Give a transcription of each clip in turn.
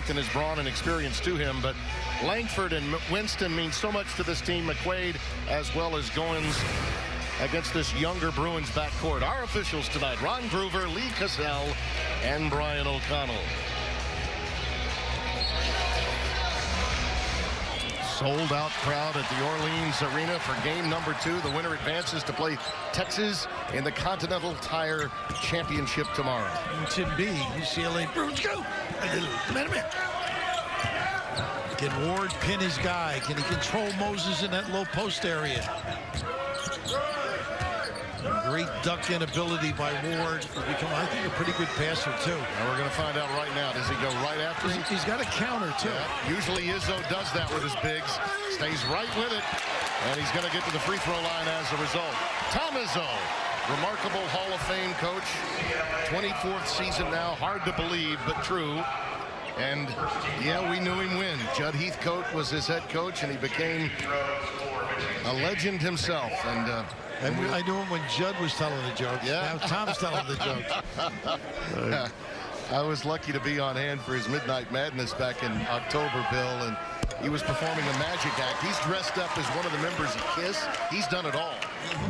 and his brawn and experience to him, but Langford and Winston mean so much to this team. McQuaid as well as Goins against this younger Bruins backcourt. Our officials tonight: Ron Groover, Lee Cassell, and Brian O'Connell. Sold out crowd at the Orleans Arena for game number 2. The winner advances to play Texas in the Continental Tire Championship tomorrow. Tim B, UCLA Bruins, go! Can Ward pin his guy? Can he control Moses in that low post area? Great duck in ability by Ward. He's become, I think, a pretty good passer, too. And we're going to find out right now. Does he go right after him? He's got a counter, too. Yeah. Usually Izzo does that with his bigs. Stays right with it. And he's going to get to the free throw line as a result. Tom Izzo, remarkable Hall of Fame coach. 24th season now. Hard to believe, but true. And, yeah, we knew him win. Judd Heathcote was his head coach, and he became a legend himself. And I knew him when Judd was telling the jokes. Yeah. Now Tom's telling the jokes. I was lucky to be on hand for his Midnight Madness back in October, Bill, and he was performing a magic act. He's dressed up as one of the members of KISS. He's done it all.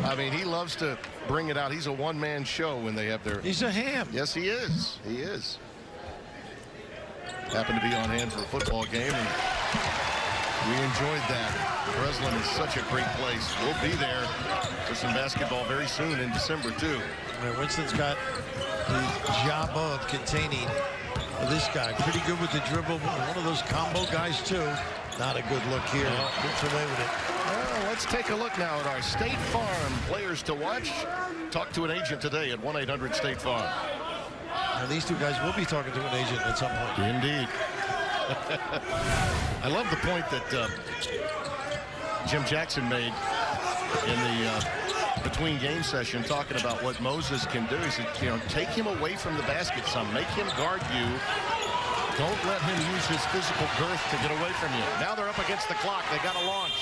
I mean, he loves to bring it out. He's a one-man show when they have their... He's a ham. Yes, he is. He is. Happened to be on hand for a football game, and we enjoyed that. Breslin is such a great place. We'll be there for some basketball very soon in December, too. Winston's got the job of containing this guy. Pretty good with the dribble. One of those combo guys, too. Not a good look here. Gets away with it. Well, let's take a look now at our State Farm players to watch. Talk to an agent today at 1-800-STATE-FARM. Now, these two guys will be talking to an agent at some point. Indeed. I love the point that Jim Jackson made in the between game session, talking about what Moses can do. He said, you know, take him away from the basket some. Make him guard you. Don't let him use his physical girth to get away from you. Now they're up against the clock. They got to launch.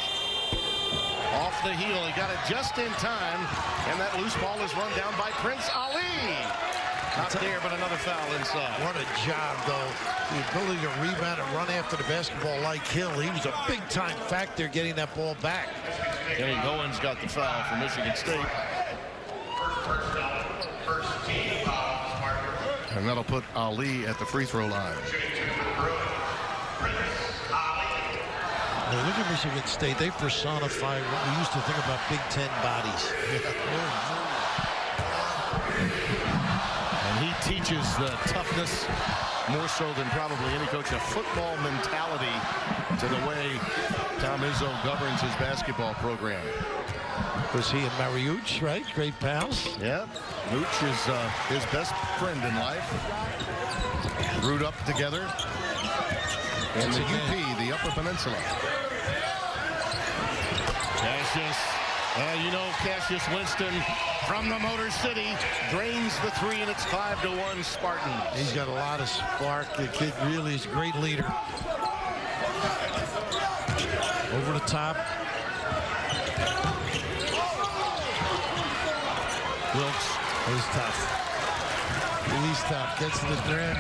Off the heel. He got it just in time. And that loose ball is run down by Prince Ali. Not there, but another foul inside. What a job, though. The ability to rebound and run after the basketball like Hill. He was a big-time factor getting that ball back. Kenny Goins got the foul for Michigan State. And that'll put Ali at the free throw line. Now, look at Michigan State. They personify what we used to think about Big Ten bodies. And he teaches the toughness, more so than probably any coach, a football mentality to the way Tom Izzo governs his basketball program. Was he and Mariucci, right? Great pals. Yeah, Mooch is his best friend in life. Brewed up together in the UP, the Upper Peninsula. Cassius, you know, Cassius Winston from the Motor City drains the three, and it's 5-1 Spartans. He's got a lot of spark. The kid really is a great leader. Over the top. Wilkes is tough. He's tough. Gets to the rim.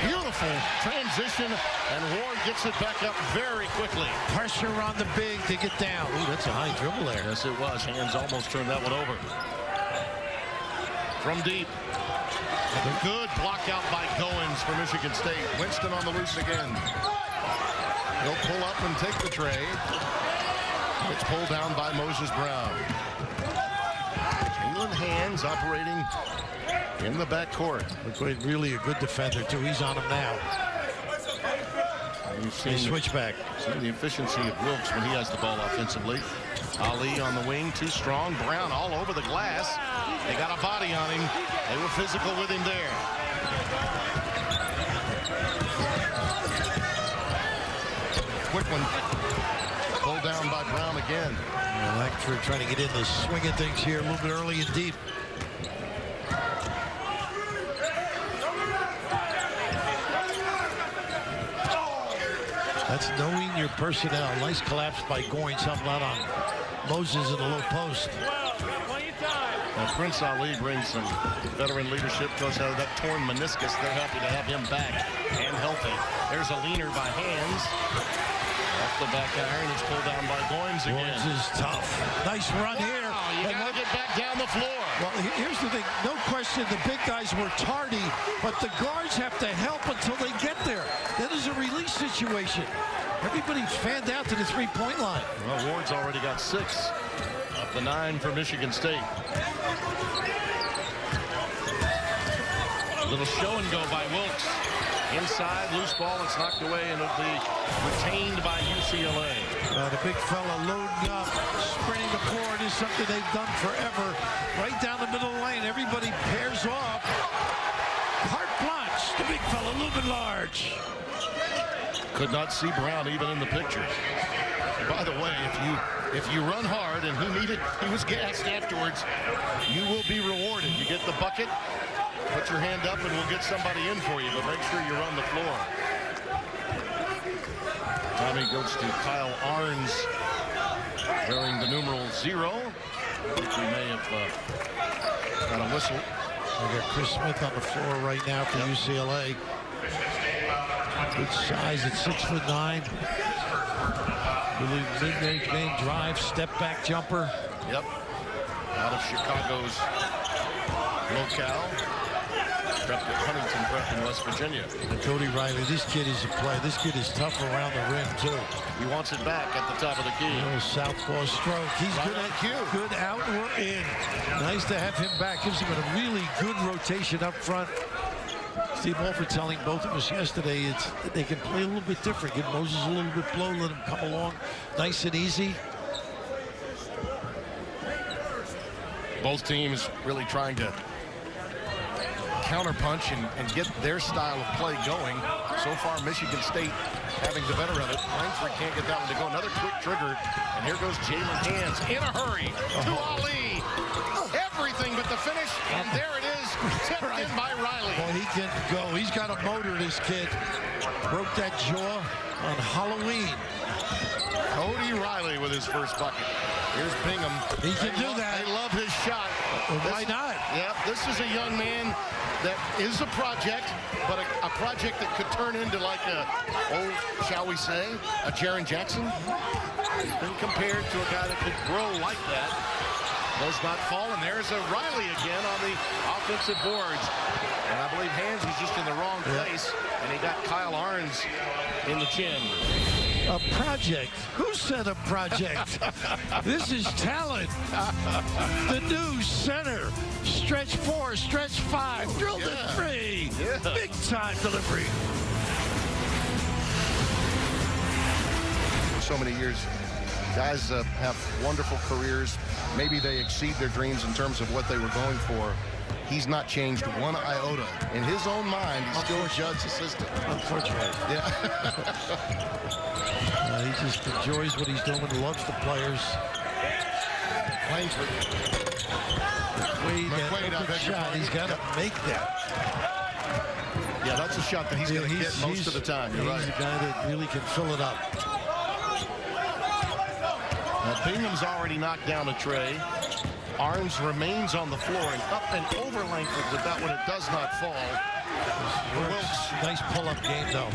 Beautiful transition, and Ward gets it back up very quickly. Pressure on the big to get down. Ooh, that's a high dribble there. Yes, it was. Hands almost turned that one over. From deep. A good block out by Goins for Michigan State. Winston on the loose again. He'll pull up and take the tray. It's pulled down by Moses Brown. England hands operating in the backcourt. McQuaid really a good defender, too. He's on him now. You've seen switchback. Seen the efficiency of Wilkes when he has the ball offensively. Ali on the wing, too strong. Brown all over the glass. They got a body on him. They were physical with him there. Quick one. Pulled down by Brown again. Langford trying to get in the swing of things here a little bit early and deep. That's knowing your personnel. Nice collapse by Goins, helping out on Moses in the low post. Prince Ali brings some veteran leadership. Goes out of that torn meniscus. They're happy to have him back and healthy. There's a leaner by Hands. Off the back iron. It's pulled down by Goins again. Goins is tough. Nice run here. You got to get back down the floor. Well, here's the thing. No question the big guys were tardy, but the guards have to help until they get there. That is a release situation. Everybody's fanned out to the three-point line. Well, Ward's already got 6 of the 9 for Michigan State. A little show and go by Wilkes. Inside, loose ball. It's knocked away, and it'll be retained by UCLA. The big fella loading up, sprinting the board is something they've done forever. Right down the middle of the lane, everybody pairs off. Carte blanche, the big fella, looming large. Could not see Brown even in the picture. By the way, if you run hard, and he was gassed afterwards, you will be rewarded. You get the bucket, put your hand up, and we'll get somebody in for you, but make sure you run the floor. Tommy goes to Kyle Arns, wearing the numeral 0. I think we may have got a whistle. We got Chris Smith on the floor right now for UCLA. Good size at 6'9". Really mid-range game drive, step back jumper. Yep. Out of Chicago's locale. Prepped at Huntington Prep in West Virginia. And Cody Riley, this kid is a player. This kid is tough around the rim, too. He wants it back at the top of the key. A little southpaw stroke. He's right good at cue. Good out or in. Nice to have him back. Gives him a really good rotation up front. Steve Wolford telling both of us yesterday they can play a little bit different. Give Moses a little bit blow, let him come along nice and easy. Both teams really trying to counterpunch and get their style of play going. So far, Michigan State having the better of it. Langford can't get that one to go. Another quick trigger, and here goes Jalen Hands in a hurry to Ali. Everything but the finish, and there it is, tipped in by Riley. Well, he can go. He's got a motor, this kid. Broke that jaw on Halloween. Cody Riley with his first bucket. Here's Bingham. He can do that. They love his shot. Well, why not? Yeah, this is a young man that is a project, but a project that could turn into like shall we say, a Jaren Jackson. He's been compared to a guy that could grow like that. Does not fall, and there's a Riley again on the offensive boards. And I believe Hands was just in the wrong place, and he got Kyle Arns in the chin. A project? Who said a project? This is talent. The new center. Stretch 4, stretch 5, drilled it free. Yeah. Big time delivery. So many years, guys have wonderful careers. Maybe they exceed their dreams in terms of what they were going for. He's not changed one iota. In his own mind, he's still Judd's assistant. Unfortunately. Yeah. He just enjoys what he's doing, loves the players. Langford. McQuaid, that shot. He's got to make that. Yeah, that's a shot that he's going to get most of the time. You're right. He's a guy that really can fill it up. Now, Bingham's already knocked down a tray. Arms remains on the floor and up and over Langford with that one. It does not fall. Wilkes. Nice pull-up game, though.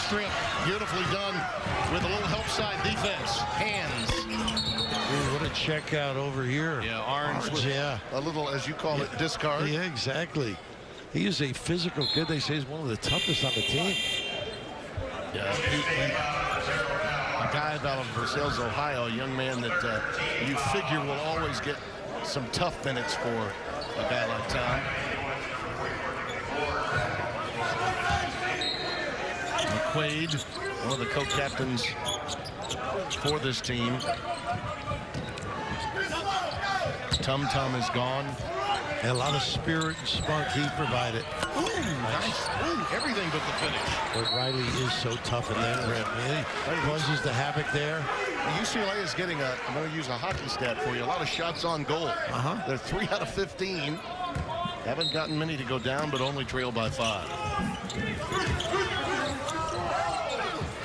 Strip, beautifully done with a little help side defense. Hands. Ooh, what a check out over here. Yeah, Arns with a little, as you call it, discard. Yeah, exactly. He is a physical kid. They say he's one of the toughest on the team. Yeah, a guy out of Versailles, Ohio, a young man that you figure will always get some tough minutes for a guy like Tom. McQuaid, one of the co-captains for this team. Tum Tum is gone. And a lot of spirit and spunk he provided. Ooh, nice. Ooh, everything but the finish. But Riley is so tough at that rim. He causes the havoc there. UCLA is getting I'm going to use a hockey stat for you, a lot of shots on goal. They're 3 out of 15. Haven't gotten many to go down, but only trailed by 5.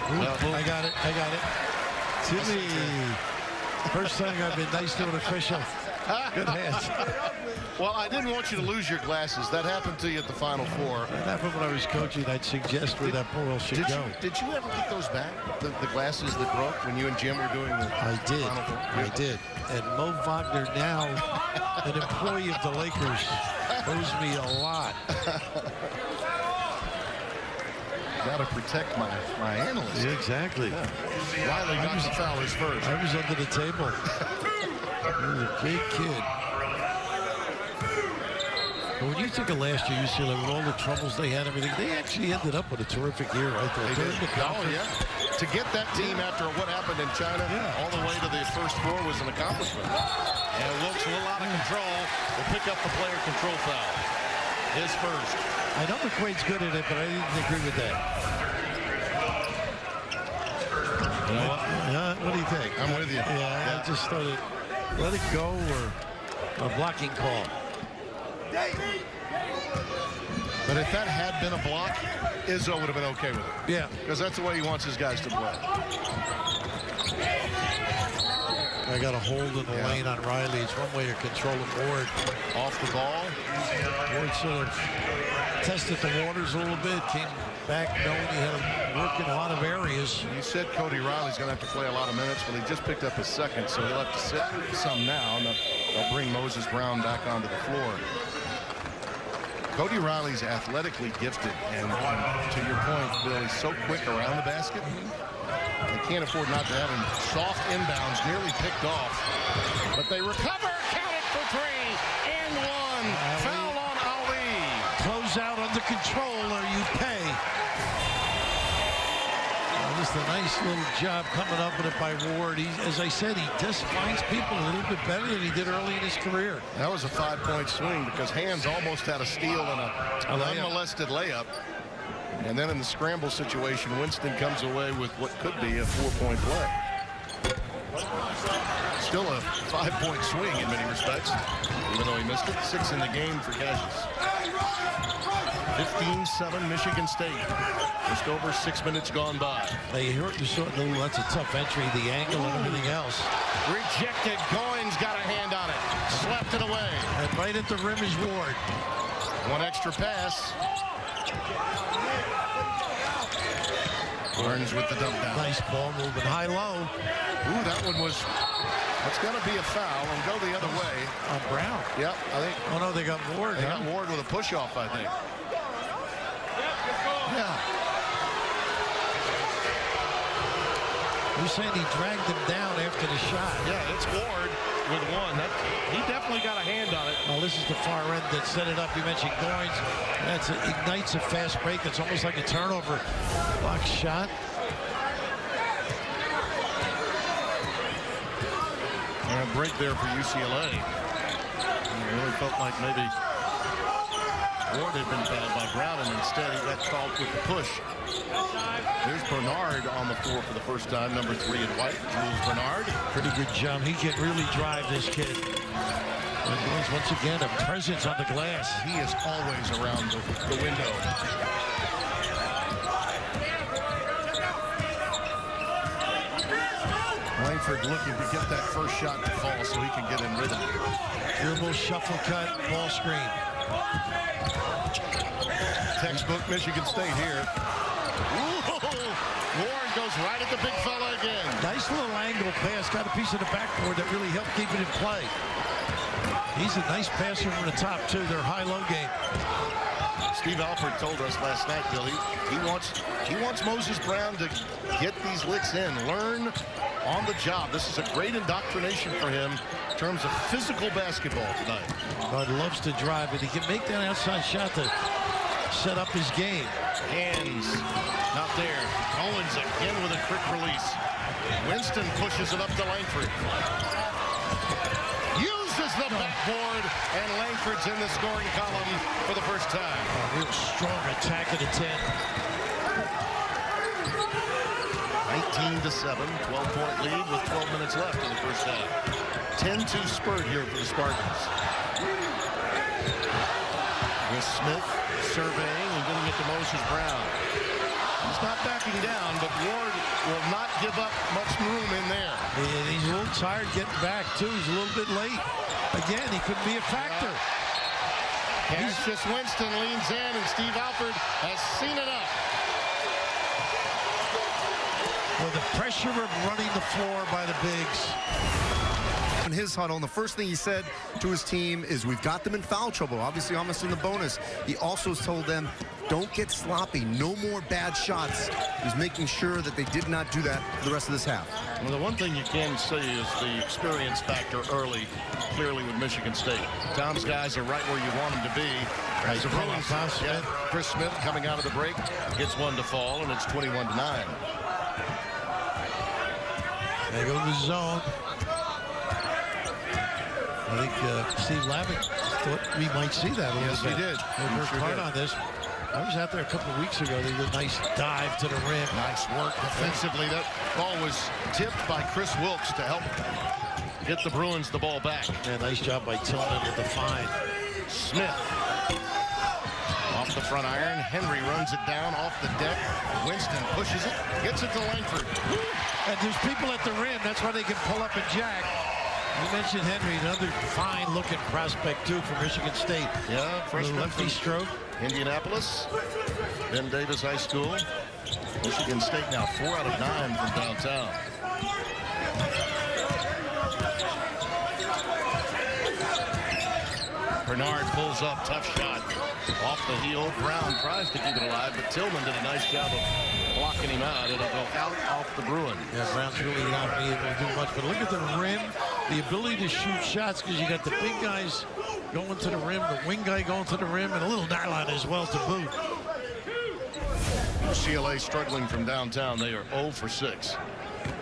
I got it. Timmy. First thing I've been nice to an official. Good hands. Well, I didn't want you to lose your glasses. That happened to you at the Final Four. That happened when I was coaching. I'd suggest where that ball should go. Did you ever get those back? The glasses that broke when you and Jim were doing the Final Four? I did. And Mo Wagner, now an employee of the Lakers, owes me a lot. Got to protect my analyst. Yeah, exactly. Yeah. Riley got the foul his first. I was under the table. He was a big kid. But when you think of last year, UCLA, with all the troubles they had, everything, they actually ended up with a terrific year right there. They did. Oh, yeah. To get that team after what happened in China all the way to the first four was an accomplishment. And Wilkes a little out of control. Will pick up the player control foul. His first. I know McQuaid's good at it, but I didn't agree with that. You know what? What do you think? I'm with you. Yeah, I just thought it, let it go or a blocking call. But if that had been a block, Izzo would have been okay with it. Yeah. Because that's the way he wants his guys to play. I got a hold in the lane on Riley. It's one way to control the board. Off the ball. Ward sort of tested the waters a little bit, came back knowing he had to work in a lot of areas. You said Cody Riley's going to have to play a lot of minutes, but he just picked up his second, so he'll have to sit some now. And they'll bring Moses Brown back onto the floor. Cody Riley's athletically gifted, and to your point, Bill, he's so quick around the basket. They can't afford not to have him. Soft inbounds, nearly picked off. But they recover, count it for three, and one. Foul on Ali. Close out under control or you pay. Just a nice little job coming up with it by Ward. As I said, he just finds people a little bit better than he did early in his career. That was a 5-point swing because Hands almost had a steal and an unmolested layup. And then in the scramble situation, Winston comes away with what could be a 4-point play. Still a 5-point swing in many respects, even though he missed it. 6 in the game for Cassius. 15-7 Michigan State. Just over 6 minutes gone by. They hurt you sort of, that's a tough entry, the angle and everything else. Rejected. Goins got a hand on it. Slapped it away. And right at the rim is Ward. One extra pass. Barnes with the dump down. Nice ball movement high-low. Ooh, that one was, that's going to be a foul and go the other way. On Brown. Yep, I think. Oh, no, they got Ward. They got Ward with a push-off, I think. Yeah. You're saying he dragged him down after the shot. Yeah, it's Ward with one. He definitely got a hand on it. Well, this is the far end that set it up. You mentioned Goins. That ignites a fast break. It's almost like a turnover. Block shot. And a break there for UCLA. It really felt like maybe Ward had been fouled by Brown, and instead he got called with the push. There's Bernard on the floor for the first time, number 3 in white, Jules Bernard. Pretty good job. He can really drive this kid. And Goins, once again, a presence on the glass. He is always around the window. Langford looking to get that first shot to fall so he can get in rhythm. Dribble, shuffle cut, ball screen. Textbook Michigan State here. Ooh, Ward goes right at the big fella again. Nice little angle pass. Got a piece of the backboard that really helped keep it in play. He's a nice passer from the top, too. Their high-low game. Steve Alford told us last night, Billy, he wants Moses Brown to get these licks in, learn on the job. This is a great indoctrination for him in terms of physical basketball tonight. Bud loves to drive, and he can make that outside shot to set up his game. Hands not there. Owens again with a quick release. Winston pushes it up to Langford. Uses the backboard, and Langford's in the scoring column for the first time. A real strong attack at the 10. 19-7, 12-point lead with 12 minutes left in the first half. 10-2 spurt here for the Spartans. With Smith surveying and getting it to Moses Brown. He's not backing down, but Ward will not give up much room in there. And he's a little tired getting back, too. He's a little bit late. Again, he could be a factor. Cassius Winston leans in, and Steve Alford has seen enough. Well, the pressure of running the floor by the bigs. In his huddle, and the first thing he said to his team is, we've got them in foul trouble. Obviously, almost in the bonus. He also told them, don't get sloppy. No more bad shots. He's making sure that they did not do that for the rest of this half. Well, the one thing you can see is the experience factor early, clearly with Michigan State. Tom's guys are right where you want them to be. As the Bruins, Chris Smith coming out of the break gets one to fall, and it's 21-9. They go to the zone. I think Steve Lavick thought we might see that a little bit. Yes, he did. They worked hard on this. I was out there a couple of weeks ago. They did a nice dive to the rim. Nice work defensively. That ball was tipped by Chris Wilkes to help get the Bruins the ball back. Yeah, nice job by Tillman with the find. Smith off the front iron. Henry runs it down off the deck. Winston pushes it, gets it to Langford. And there's people at the rim. That's why they can pull up and jack. You mentioned Henry, another fine-looking prospect, too, from Michigan State. Yeah, freshman lefty stroke. Indianapolis, Ben Davis High School. Michigan State now 4 out of 9 from downtown. Bernard pulls up, tough shot off the heel. Brown tries to keep it alive, but Tillman did a nice job of blocking him out. It'll go out off the Bruin. Yeah, Brown's really not able to do much, but look at the rim, the ability to shoot shots, because you got the big guys going to the rim, the wing guy going to the rim, and a little nylon as well to boot. UCLA struggling from downtown. They are 0 for 6.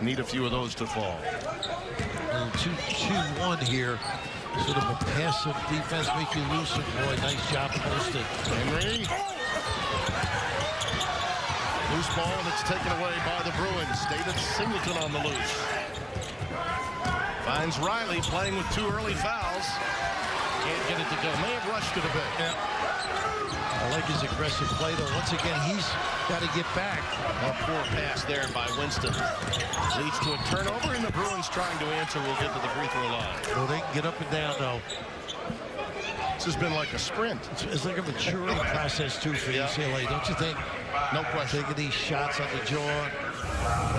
Need a few of those to fall. 2-2-1 here. Sort of a passive defense, make you lose some. Boy, nice job posted. Henry. Loose ball, and it's taken away by the Bruins. David Singleton on the loose. Finds Riley playing with 2 early fouls. Can't get it to go. May have rushed it a bit. Yeah. I like his aggressive play, though. Once again, he's got to get back. A poor pass there by Winston. Leads to a turnover, and the Bruins trying to answer will get to the free throw line. Well, they can get up and down, though. This has been like a sprint. It's like a maturing process, too, for UCLA, don't you think? No question. Taking these shots on the jaw.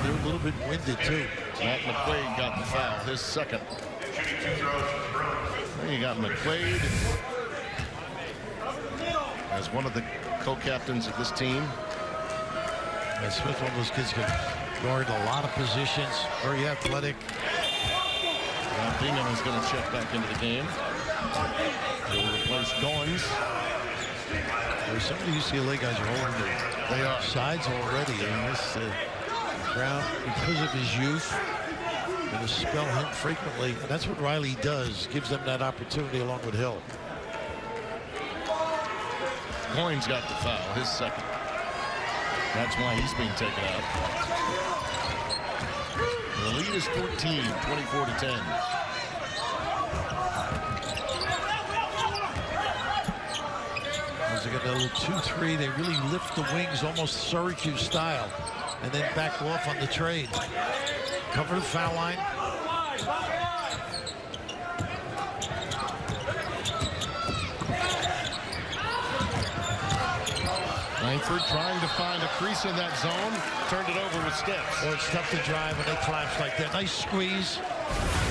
They're a little bit winded, too. Matt McQuaid got the foul, his second. Then you got McQuaid as one of the co-captains of this team. And Smith, one of those kids, can guard a lot of positions. Very athletic. Now Bingham is going to check back into the game. He'll replace Goins. Some of the UCLA guys are holding their sides already. I mean, this Brown, because of his youth, going to spell him frequently. And that's what Riley does, gives them that opportunity along with Hill. Goins got the foul, his second. That's why he's being taken out. The lead is 14, 24-10. Once again, a little 2-3. They really lift the wings, almost Syracuse style, and then back off on the trade. Cover the foul line. Langford trying to find a crease in that zone. Turned it over with steps. Well, it's tough to drive when they collapse like that. Nice squeeze.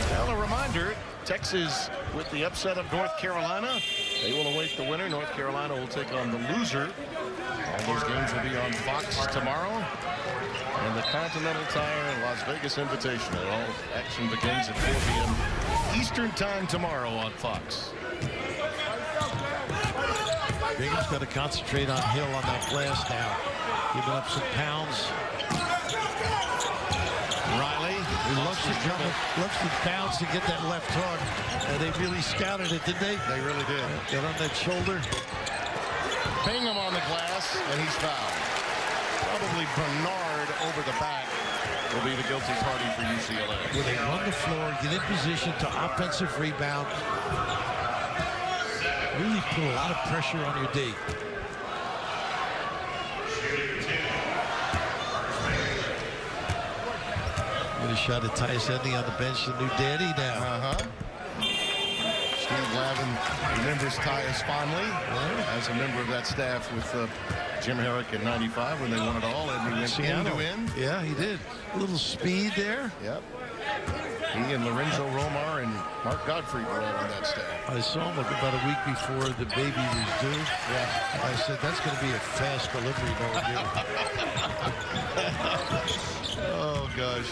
Well, a reminder, Texas with the upset of North Carolina. They will await the winner. North Carolina will take on the loser. All those games will be on Fox tomorrow. And the Continental Tire and Las Vegas Invitational. All action begins at 4 p.m. Eastern Time tomorrow on Fox. Bingham's got to concentrate on Hill on that glass now. Giving up some pounds. Riley. He loves to bounce to get that left hook. And they really scouted it, didn't they? They really did. Get on that shoulder. Bingham on the glass, and he's fouled. Probably Bernard over the back will be the guilty party for UCLA. Where they run the floor, get in position to offensive rebound. Really put a lot of pressure on your D. a shot at Tyus Edney on the bench, the new daddy now. Steve Lavin remembers Tyus fondly as a member of that staff with Jim Herrick in '95 when they won it all. And he went end to end. Yeah, he did. A little speed there. Yep. He and Lorenzo Romar and Mark Godfrey were all on that staff. I saw him about a week before the baby was due. Yeah. I said, that's going to be a fast delivery, no Oh, gosh.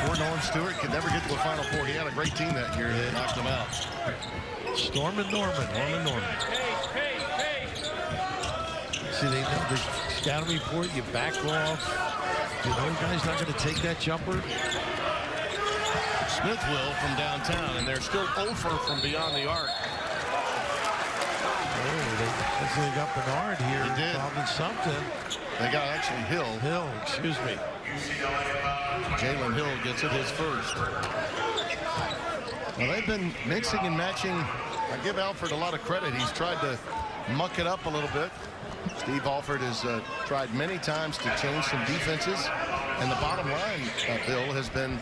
Poor Norm Stewart could never get to the Final Four. He had a great team that year. Yeah. Knocked him out. Norman. See, they know the scouting report, you back off. You know, the guy's not going to take that jumper. Smith will from downtown, and they're still over from beyond the arc. Oh, they got Bernard here. They did. Probably something. They got actually Hill. Excuse me. Jalen Hill gets it his first. Well, they've been mixing and matching. I give Alford a lot of credit. He's tried to muck it up a little bit. Steve Alford has tried many times to change some defenses. And the bottom line, Bill, has been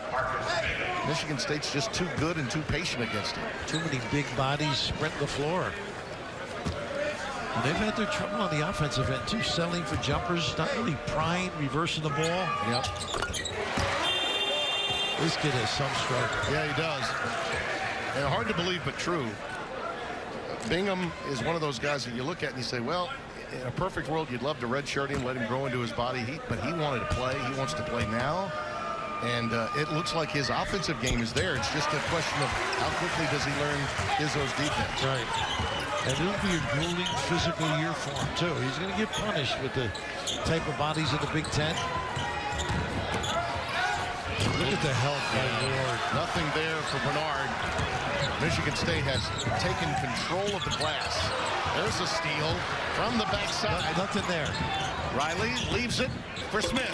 Michigan State's just too good and too patient against it. Too many big bodies sprint the floor. And they've had their trouble on the offensive end, too. Settling for jumpers, not really prying, reversing the ball. Yep. This kid has some stroke. Yeah, he does. And hard to believe, but true. Bingham is one of those guys that you look at and you say, well, in a perfect world, you'd love to redshirt him, let him grow into his body. But he wanted to play. He wants to play now. And it looks like his offensive game is there. It's just a question of how quickly does he learn Izzo's defense. Right. And it'll be a grueling physical year for him, too. He's going to get punished with the type of bodies in the Big Ten. Look at the help, my Lord. Nothing there for Bernard. Michigan State has taken control of the glass. There's a steal from the backside. Nothing there. Riley leaves it for Smith.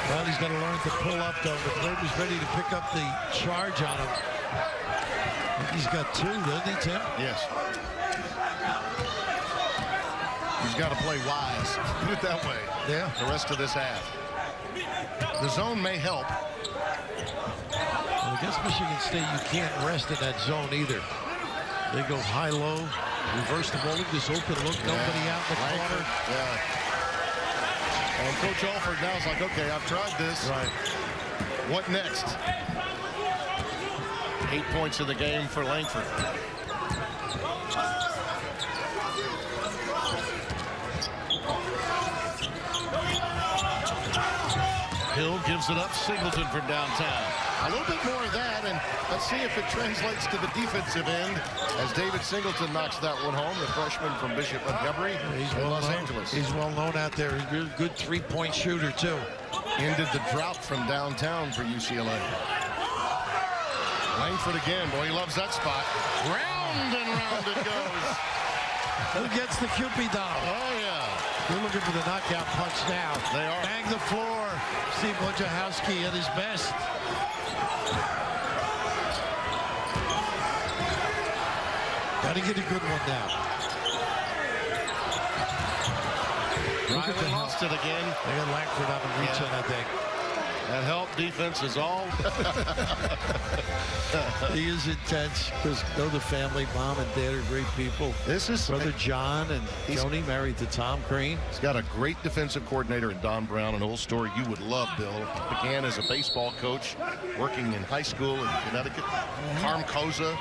Well, he's going to learn to pull up, though. But Bird is ready to pick up the charge on him. I think he's got two, doesn't he, Tim? Yes. He's got to play wise. Put it that way. Yeah. The rest of this half. The zone may help. Well, against Michigan State, you can't rest in that zone either. They go high-low, reverse the ball. Look, this open look, nobody out in the corner. Yeah. And Coach Alford now is like, okay, I've tried this. Right. What next? 8 points in the game for Langford. Hill gives it up. Singleton from downtown. A little bit more of that, and let's see if it translates to the defensive end as David Singleton knocks that one home, the freshman from Bishop Montgomery in Los Angeles. He's well known out there. He's a good three-point shooter, too. Ended the drought from downtown for UCLA. Langford again. Boy, he loves that spot. Round and round it goes. Who gets the Cupid doll? Oh, yeah. They're looking for the knockout punch now. They are. Bang the floor. Steve Wojciechowski at his best. Got to get a good one now. Riley lost it again. They got Langford on the reach, I think. That help defense is all. He is intense because know the family. Mom and dad are great people. This is Brother John and Joni married to Tom Crean. He's got a great defensive coordinator in Don Brown, an old story you would love, Bill. Began as a baseball coach, working in high school in Connecticut. Harm Koza,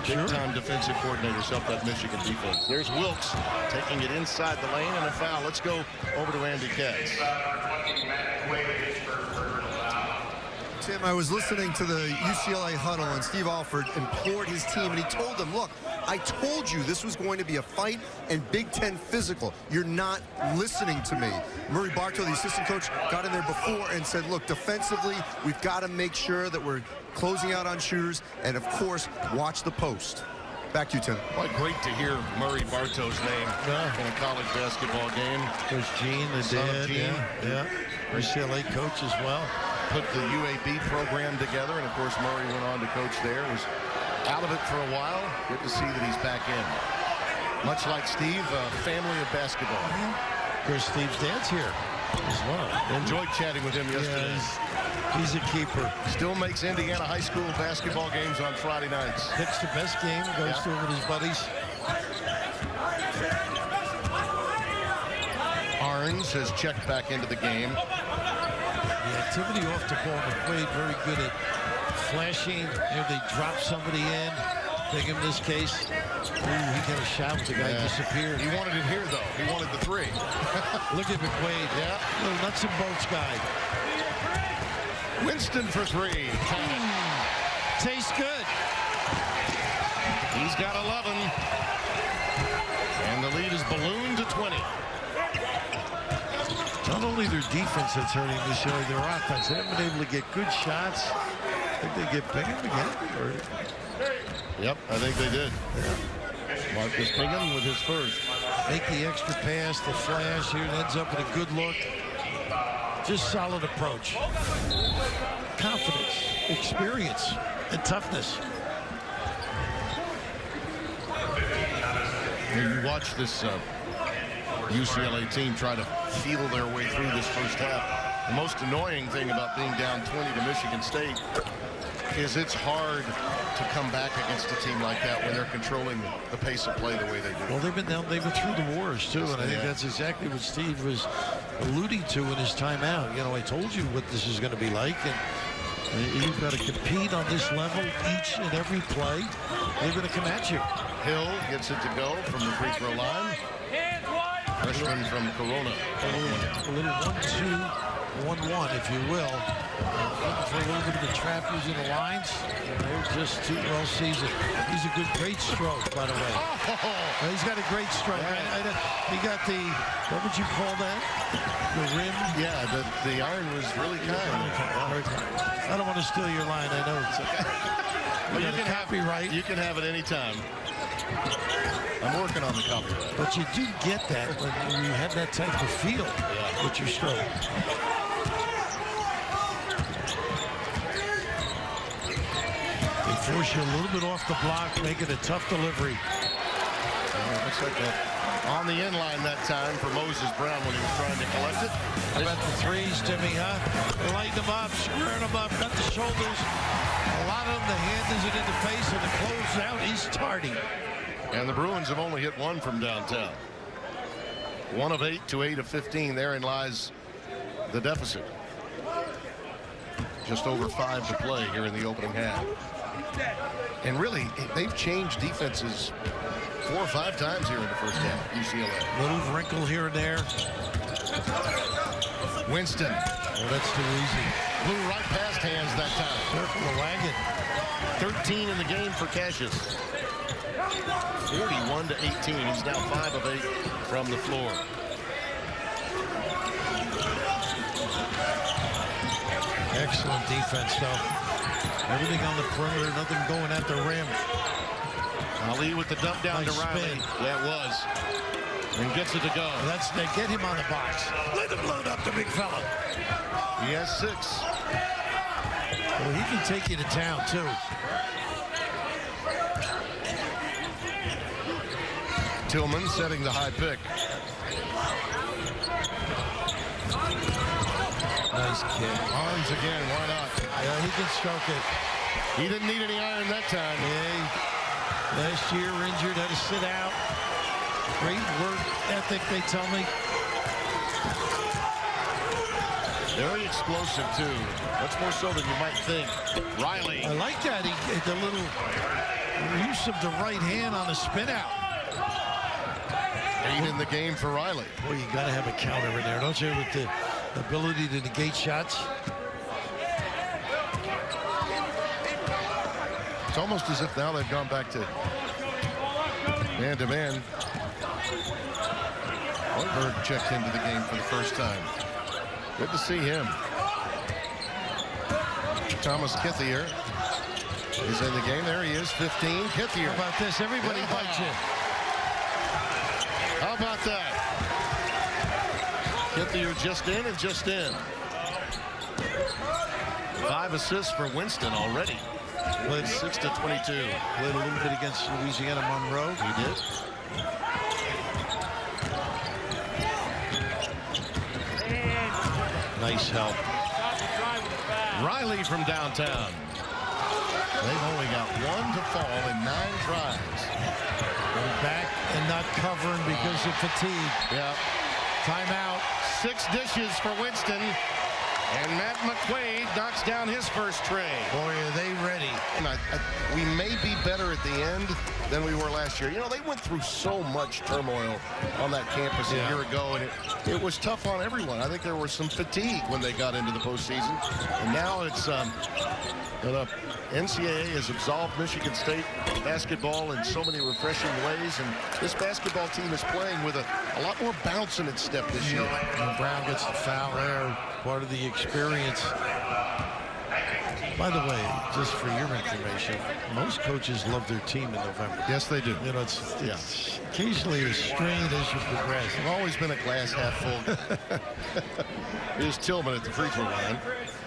big-time defensive coordinators, helped that Michigan defense. There's Wilkes taking it inside the lane and a foul. Let's go over to Andy Katz. Tim, I was listening to the UCLA huddle, and Steve Alford implored his team, and he told them, look, I told you this was going to be a fight and Big Ten physical. You're not listening to me. Murray Bartow, the assistant coach, got in there before and said, look, defensively, we've got to make sure that we're closing out on shooters, and, of course, watch the post. Back to you, Tim. Well, great to hear Murray Bartow's name in a college basketball game. There's Gene, the dad. Yeah. UCLA coach as well. Put the UAB program together, and of course Murray went on to coach there. Was out of it for a while. Good to see that he's back in. Much like Steve, a family of basketball. Of course, Steve's dad's here. as well. Enjoyed chatting with him yesterday. Yeah, he's a keeper. Still makes Indiana high school basketball games on Friday nights. Picks the best game, goes to it with his buddies. Arns has checked back into the game. The activity off the ball, McQuaid very good at flashing. Here they drop somebody in. Bingham in this case. Ooh, he got a shot, the guy disappeared. He wanted it here, though. He wanted the three. Look at McQuaid. Yeah. Little nuts and bolts guy. Winston for three. Tastes good. He's got 11. And the lead is ballooned to 20. Not only their defense that's hurting this year, their offense. They haven't been able to get good shots. I think they get Bingham again. Yep, I think they did. Yeah. Marcus Bingham with his first. Make the extra pass, the flash here, it ends up with a good look. Just solid approach. Confidence, experience, and toughness. You watch this UCLA team try to feel their way through this first half. The most annoying thing about being down 20 to Michigan State is it's hard to come back against a team like that when they're controlling the pace of play the way they do. Well, they've been through the wars too, and I think that's exactly what Steve was alluding to in his timeout. You know, I told you what this is going to be like, and you've got to compete on this level each and every play. They're going to come at you. Hill gets it to go from the free throw line. Freshman from Corona. A little 1-2, 1-1, if you will. Looking for a little bit of the trap using the lines. They're just too well seasoned. He's a great stroke, by the way. He's got a great stroke. He got the, what would you call that? The rim? Yeah, the iron was really kind. I don't want to steal your line. I know it's okay. Well, you can copyright. You can have it anytime. I'm working on the copyright. But you do get that when you have that type of feel with your stroke. They force you a little bit off the block, make it a tough delivery. Looks like that on the end line that time for Moses Brown when he was trying to collect it. How about the threes, Timmy, huh? Light them up, squaring them up, cut the shoulders. A lot of them, the hand isn't in the face, and the closeout is tardy. And the Bruins have only hit one from downtown. 1 of 8 to 8 of 15. Therein lies the deficit. Just over 5 to play here in the opening half. And really, they've changed defenses 4 or 5 times here in the first half, UCLA. Little wrinkle here and there. Winston. Well, that's too easy. Blew right past hands that time. Circle the wagon. 13 in the game for Cassius. 41 to 18. He's now 5 of 8 from the floor. Excellent defense, though. Everything on the perimeter, nothing going at the rim. Ali with the dump down to Riley. Spin. Yeah, it was. And gets it to go. They get him on the box. Let him load up the big fella. He has 6. Well, he can take you to town, too. Tillman setting the high pick. Nice kick. Arms again, why not? Yeah, he can stroke it. He didn't need any iron that time. Yeah, last year injured, had to sit out. Great work ethic, they tell me. Very explosive, too. Much more so than you might think. Riley. I like that. The little use of the right hand on the spin out. 8 in the game for Riley. Boy, you got to have a counter in there, don't you, with the ability to negate shots? It's almost as if now they've gone back to man-to-man. Hoiberg checked into the game for the first time. Good to see him. Thomas Kithier is in the game. There he is, 15. Kithier. How about this? Everybody bites you. How about that? Kithier just in and just in. 5 assists for Winston already. Played 6 to 22. Played a little bit against Louisiana Monroe. He did. nice help. Riley from downtown. They've only got 1 to fall in 9 tries. Going back and not covering because of fatigue. Yeah. Timeout. 6 dishes for Winston. And Matt McQuaid knocks down his first tray. Boy, are they ready. And we may be better at the end than we were last year. You know, they went through so much turmoil on that campus a year ago, and it was tough on everyone. I think there was some fatigue when they got into the postseason. And now it's the NCAA has absolved Michigan State basketball in so many refreshing ways, and this basketball team is playing with a lot more bounce in its step this year. And Brown gets the foul there, part of the experience. By the way, just for your information, most coaches love their team in November. Yes, they do. You know, it's occasionally as strained as you progress. I've always been a glass half full. Here's Tillman at the free throw line.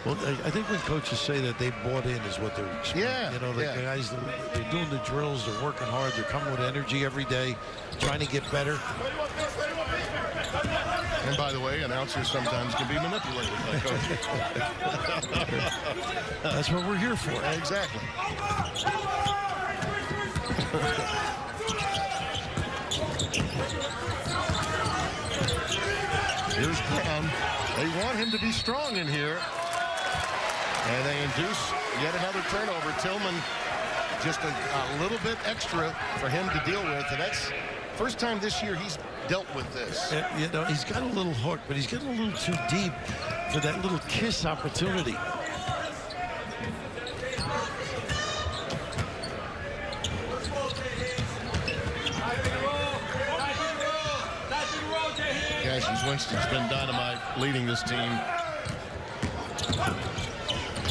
Well, I think when coaches say that they bought in is what they're explaining. Yeah, you know, the guys, they're doing the drills, they're working hard, they're coming with energy every day, trying to get better. And by the way, announcers sometimes can be manipulated by coaches. That's what we're here for. Exactly. Here's Brown. They want him to be strong in here. And they induce yet another turnover. Tillman just a little bit extra for him to deal with. And that's first time this year he's dealt with this. You know, he's got a little hook, but he's getting a little too deep for that little kiss opportunity. Cassius Winston's been dynamite leading this team.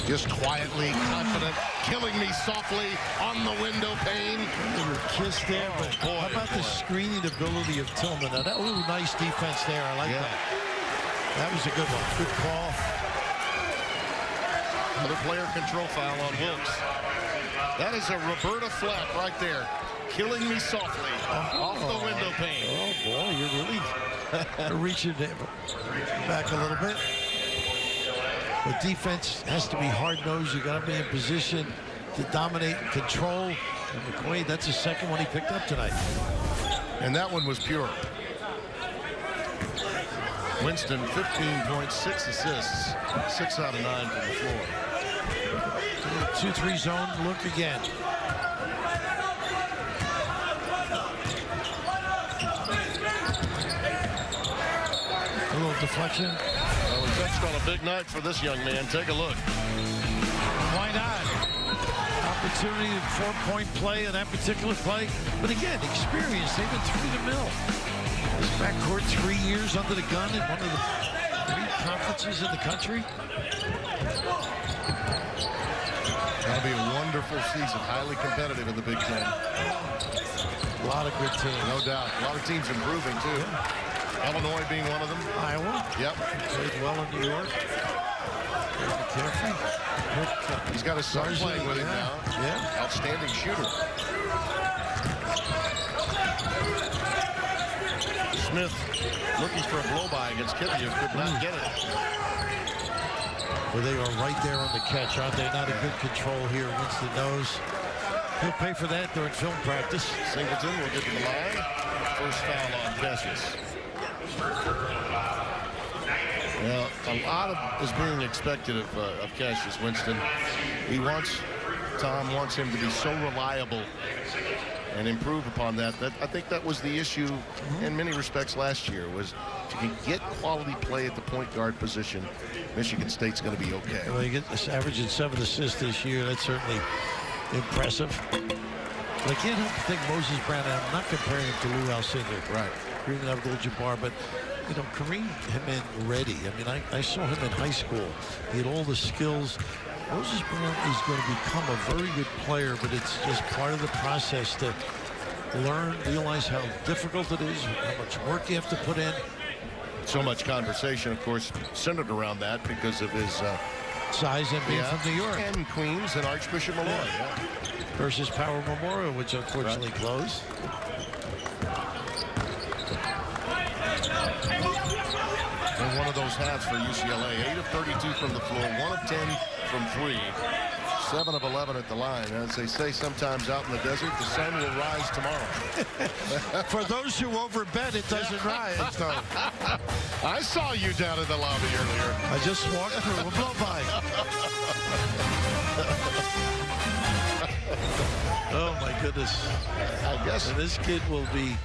Just quietly confident, killing me softly on the window pane. A little kiss there, but how about the screening ability of Tillman? Now, that was a nice defense there. I like that. That was a good one. Good call. Another player control foul on Wilkes. That is a Roberta Flack right there. Killing me softly off the window pane. Oh, boy, you're really reaching back a little bit. But defense has to be hard-nosed. You got to be in position to dominate and control. And McQuaid, that's the second one he picked up tonight. And that one was pure. Winston, 15.6 assists, 6 out of 9 from the floor. 2-3 zone look again. A little deflection. Well, we touched on a big night for this young man. Take a look. Why not? Opportunity to 4-point play in that particular play. But again, experience. They've been through the mill. This backcourt 3 years under the gun in one of the 3 conferences in the country. That'll be a wonderful season. Highly competitive in the Big Ten. A lot of good teams. No doubt. A lot of teams improving, too. Illinois being one of them. Iowa. Yep. Played well in New York. McCaffrey. He's got a son playing with him now. Yeah. Outstanding shooter. Smith looking for a blow-by against Kiviev. Could not get it. Well, they are right there on the catch, aren't they? Not a good control here. Winston knows. He'll pay for that during film practice. Singleton will get to the line. First foul on Cassius. Well, a lot is being expected of Cassius Winston. Tom wants him to be so reliable and improve upon that. I think that was the issue in many respects last year, was to get quality play at the point guard position, Michigan State's going to be okay. Well, you get this averaging 7 assists this year. That's certainly impressive. But I can't help but think Moses Brown, and I'm not comparing him to Lou Alcindor. Right. Kareem Abdul-Jabbar, but you know, Kareem came in ready. I mean, I saw him in high school. He had all the skills. Moses Brown is going to become a very good player, but it's just part of the process to learn, realize how difficult it is, how much work you have to put in. So much conversation, of course, centered around that because of his size and being from New York. And Queens and Archbishop Malloy. Yeah. Versus Power Memorial, which unfortunately closed. in one of those halves for UCLA. 8 of 32 from the floor, 1 of 10 from 3. 7 of 11 at the line. As they say sometimes out in the desert, the sun will rise tomorrow. For those who overbet, it doesn't rise, though. I saw you down in the lobby earlier. I just walked through a blow-by. Oh, my goodness. I guess And this kid will be,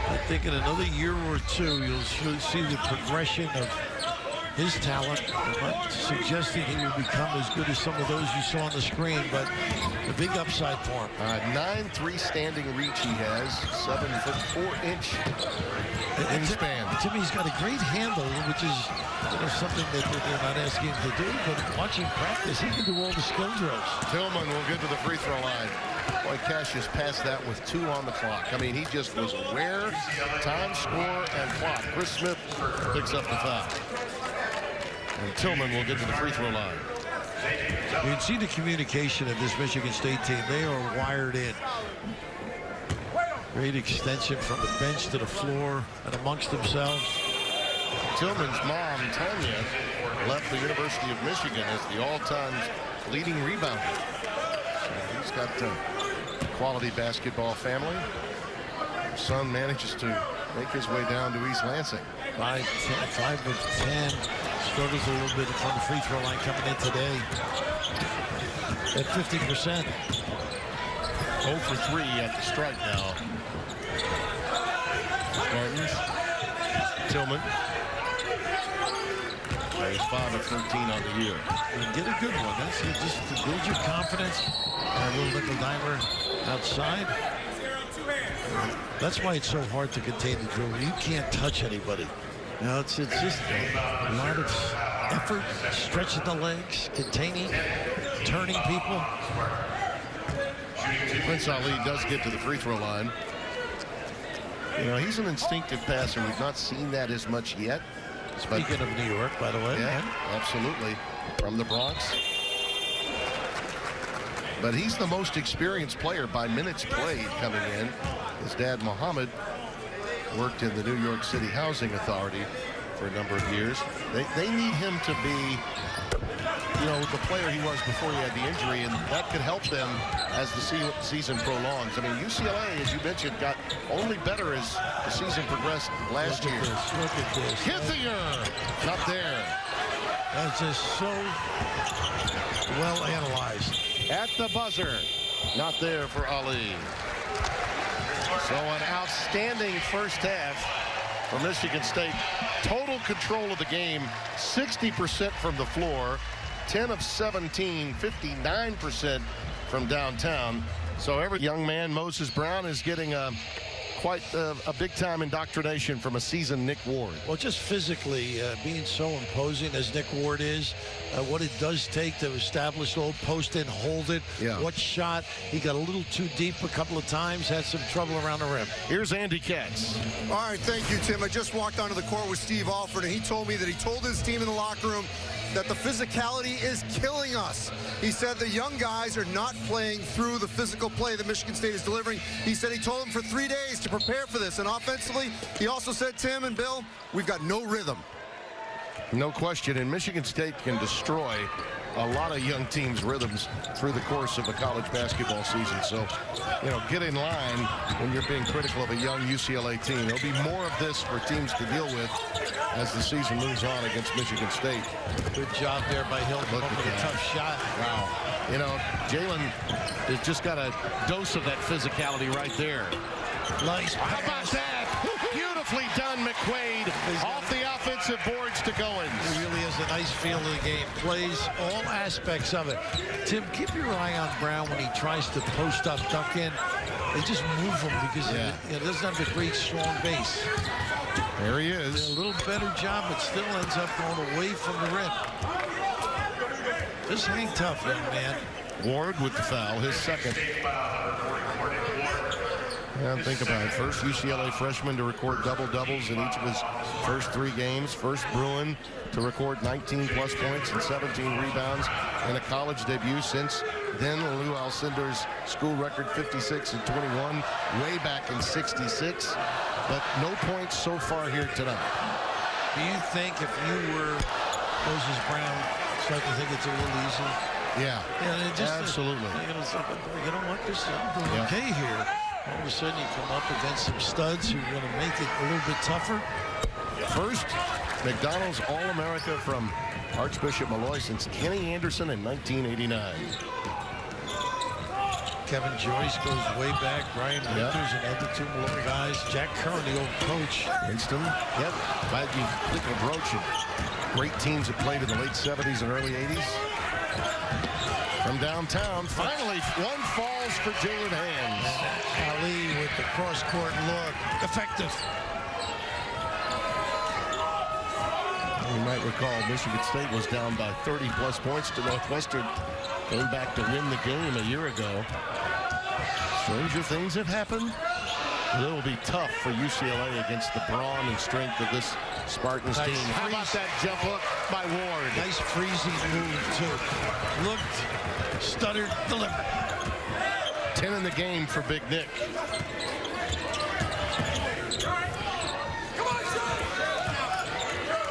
I think in another year or two, you'll see the progression of his talent. I'm not suggesting he will become as good as some of those you saw on the screen, but a big upside for him. 9'3" standing reach he has, 7'4" wingspan. To me, he's got a great handle, which is something that they're not asking him to do. But watching practice, he can do all the skill drills. Tillman will get to the free throw line. Boy, Cassius passed that with 2 on the clock. I mean, he just was aware, time, score, and clock. Chris Smith picks up the foul. And Tillman will get to the free throw line. You can see the communication of this Michigan State team. They are wired in. Great extension from the bench to the floor and amongst themselves. Tillman's mom, Tanya, left the University of Michigan as the all-time leading rebounder. So he's got a quality basketball family. His son manages to make his way down to East Lansing. 5 of 10. Struggles a little bit from the free throw line coming in today. At 50%. 0 for 3 at the strike now. Spartans. Tillman. He's 5 of 13 on the year. And get a good one. That's it. Just to build your confidence. A little nickel dimer outside. That's why it's so hard to contain the dribble. You can't touch anybody. It's just a lot of effort, stretching the legs, containing, turning people. Prince Ali does get to the free throw line. He's an instinctive passer. We've not seen that as much yet. Speaking of New York, by the way. Yeah, absolutely. From the Bronx. But he's the most experienced player by minutes played coming in. His dad, Mohammed, worked in the New York City Housing Authority for a number of years. They need him to be, the player he was before he had the injury, and that could help them as the season prolongs. I mean, UCLA, as you mentioned, got only better as the season progressed last year. Look at this. Kithier, not there. That's just so well analyzed. At the buzzer, not there for Ali. So an outstanding first half for Michigan State. Total control of the game, 60% from the floor, 10 of 17, 59% from downtown. So every young man, Moses Brown, is getting quite a big-time indoctrination from a seasoned Nick Ward. Well, just physically being so imposing as Nick Ward is, what it does take to establish the old post and hold it. Yeah. What shot. He got a little too deep a couple of times, had some trouble around the rim. Here's Andy Katz. All right, thank you, Tim. I just walked onto the court with Steve Alford, and he told me that he told his team in the locker room that the physicality is killing us. He said the young guys are not playing through the physical play that Michigan State is delivering. He said he told them for 3 days to prepare for this. And offensively, he also said, Tim and Bill, we've got no rhythm. No question, and Michigan State can destroy a lot of young teams' rhythms through the course of a college basketball season. So, get in line when you're being critical of a young UCLA team. There'll be more of this for teams to deal with as the season moves on against Michigan State. Good job there by Hilton. Look at with a that. tough shot. Wow. Jalen has just got a dose of that physicality right there. Nice. How about that? Beautifully done, McQuaid. Off the offensive boards to Goins. He really has a nice feel of the game. Plays all aspects of it. Tim, keep your eye on Brown when he tries to post up, duck in. They just move him because he doesn't have a great, strong base. There he is. A little better job, but still ends up going away from the rim. Just hang tough, young man. Ward with the foul, his second. And think about it. First UCLA freshman to record double-doubles in each of his first 3 games. First Bruin to record 19-plus points and 17 rebounds in a college debut since then. Lou Alcindor's school record 56 and 21 way back in '66. But no points so far here tonight. Do you think if you were Moses Brown, start to think it's a little easy? Yeah, absolutely. You know what? I'm doing okay here. All of a sudden, you come up against some studs who are going to make it a little bit tougher. First McDonald's All-America from Archbishop Malloy since Kenny Anderson in 1989. Kevin Joyce goes way back. Brian Winters and other two Malloy guys. Jack Curran, the old coach. Winston. Yep. Glad you think of Roach. Great teams that played in the late 70s and early 80s. From downtown, finally one falls for Jalen Hands. Ali with the cross-court look. Effective. You might recall Michigan State was down by 30-plus points to Northwestern, going back to win the game a year ago. Stranger things have happened. It will be tough for UCLA against the brawn and strength of this Spartans team. How about that jump hook by Ward? Nice freezing move, too. Looked, stuttered, delivered. 10 in the game for Big Nick.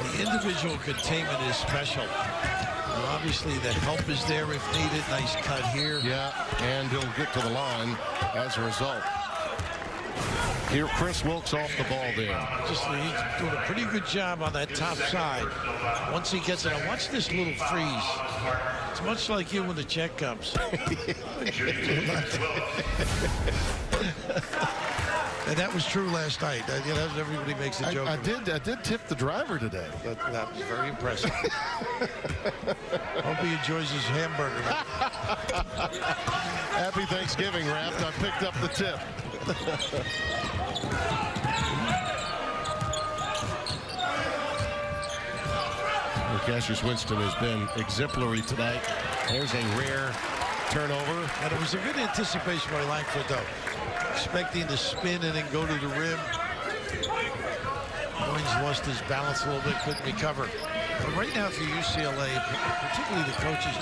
The individual containment is special. Well, obviously, the help is there if needed. Nice cut here. Yeah, and he'll get to the line as a result. Here, Chris Wilkes off the ball there. Just he's doing a pretty good job on that top side. Once he gets it, now watch this little freeze. It's much like you when the check comes. And that was true last night. Everybody makes a joke. I did tip the driver today. That was very impressive. Hope he enjoys his hamburger. Happy Thanksgiving, Raft. I picked up the tip. Cassius Winston has been exemplary tonight. There's a rare turnover. And it was a good anticipation by Langford, though. Expecting to spin and then go to the rim. Owens lost his balance a little bit, couldn't recover. But right now for UCLA, particularly the coaches,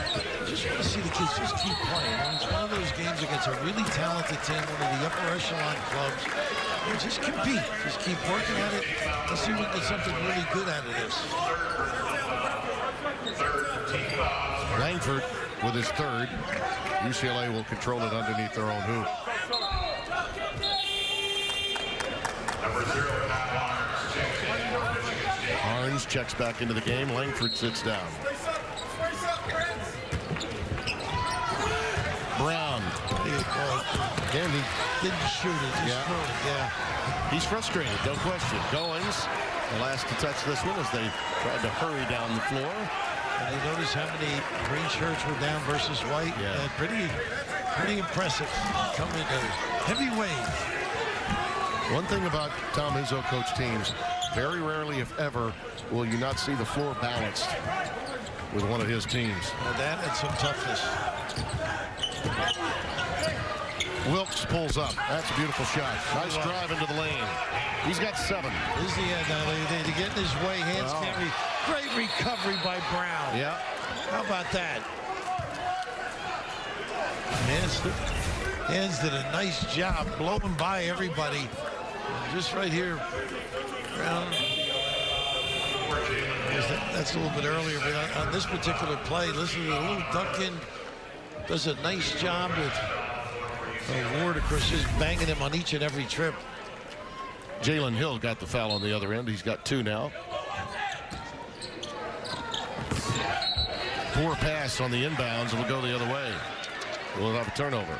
just want to see the kids just keep playing. And it's one of those games against a really talented team, one of the upper echelon clubs. And just compete. Just keep working at it. Let's see if we can get something really good out of this. Langford with his third. UCLA will control it underneath their own hoop. Barnes checks back into the game. Langford sits down. Brown. Again, he didn't shoot it. Just threw it. Yeah. He's frustrated, no question. Goins, the last to touch this one as they tried to hurry down the floor. And you notice how many green shirts were down versus white. Yeah. Pretty impressive. Coming in a heavy wave. One thing about Tom Izzo coach teams, very rarely, if ever, will you not see the floor balanced with one of his teams. Well, that and some toughness. Wilkes pulls up. That's a beautiful shot. Nice drive into the lane. He's got 7. This is the end. To get in his way, hands can't reach. Great recovery by Brown. Yeah. How about that? Hands did a nice job blowing by everybody. Just right here, Brown. That's a little bit earlier, but on this particular play, listen to the little duck in. Does a nice job with Ward, of course, just banging him on each and every trip. Jalen Hill got the foul on the other end. He's got 2 now. Poor pass on the inbounds and will go the other way. We'll have a turnover.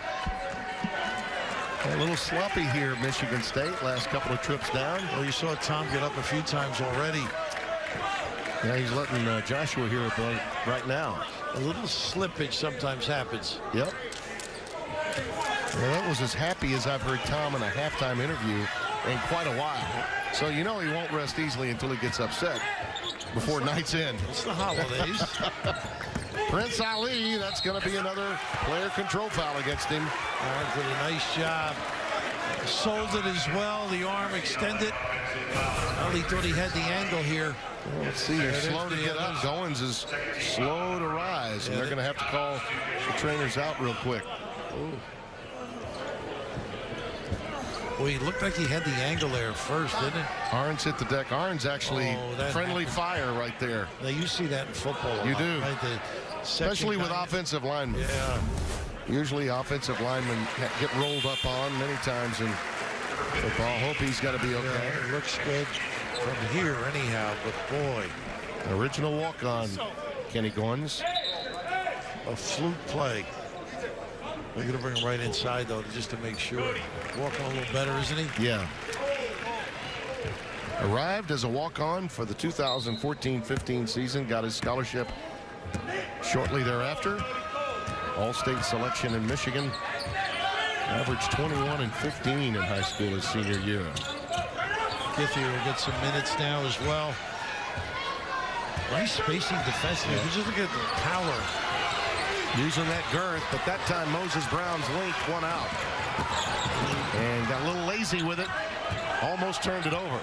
A little sloppy here, Michigan State. Last couple of trips down. Well, you saw Tom get up a few times already. Yeah, he's letting Joshua here right now. A little slippage sometimes happens. Yep. Well, that was as happy as I've heard Tom in a halftime interview in quite a while. So you know he won't rest easily until he gets upset before night's end. It's the holidays. Prince Ali, that's going to be another player control foul against him. Did a nice job. Sold it as well. The arm extended. Well, he thought he had the angle here. Well, let's see. They're slow to get up. Goins is slow to rise. And they're going to have to call the trainers out real quick. Ooh. Well, he looked like he had the angle there first, didn't it? Arns hit the deck. Arns actually friendly fire right there. Now, you see that in football a You lot, do. right? Especially with offensive linemen. Yeah. Usually offensive linemen get rolled up on many times in football. Hope he's going to be okay. Yeah, it looks good from here anyhow, but boy. Original walk-on, Kenny Goins. A fluke play. They're going to bring him right inside, though, just to make sure. Walking a little better, isn't he? Yeah. Arrived as a walk-on for the 2014-15 season. Got his scholarship shortly thereafter. All-state selection in Michigan. Averaged 21 and 15 in high school his senior year. Githy will get some minutes now as well. Nice spacing defensively. You just look at the power. Using that girth, but that time Moses Brown's link won out. And got a little lazy with it. Almost turned it over.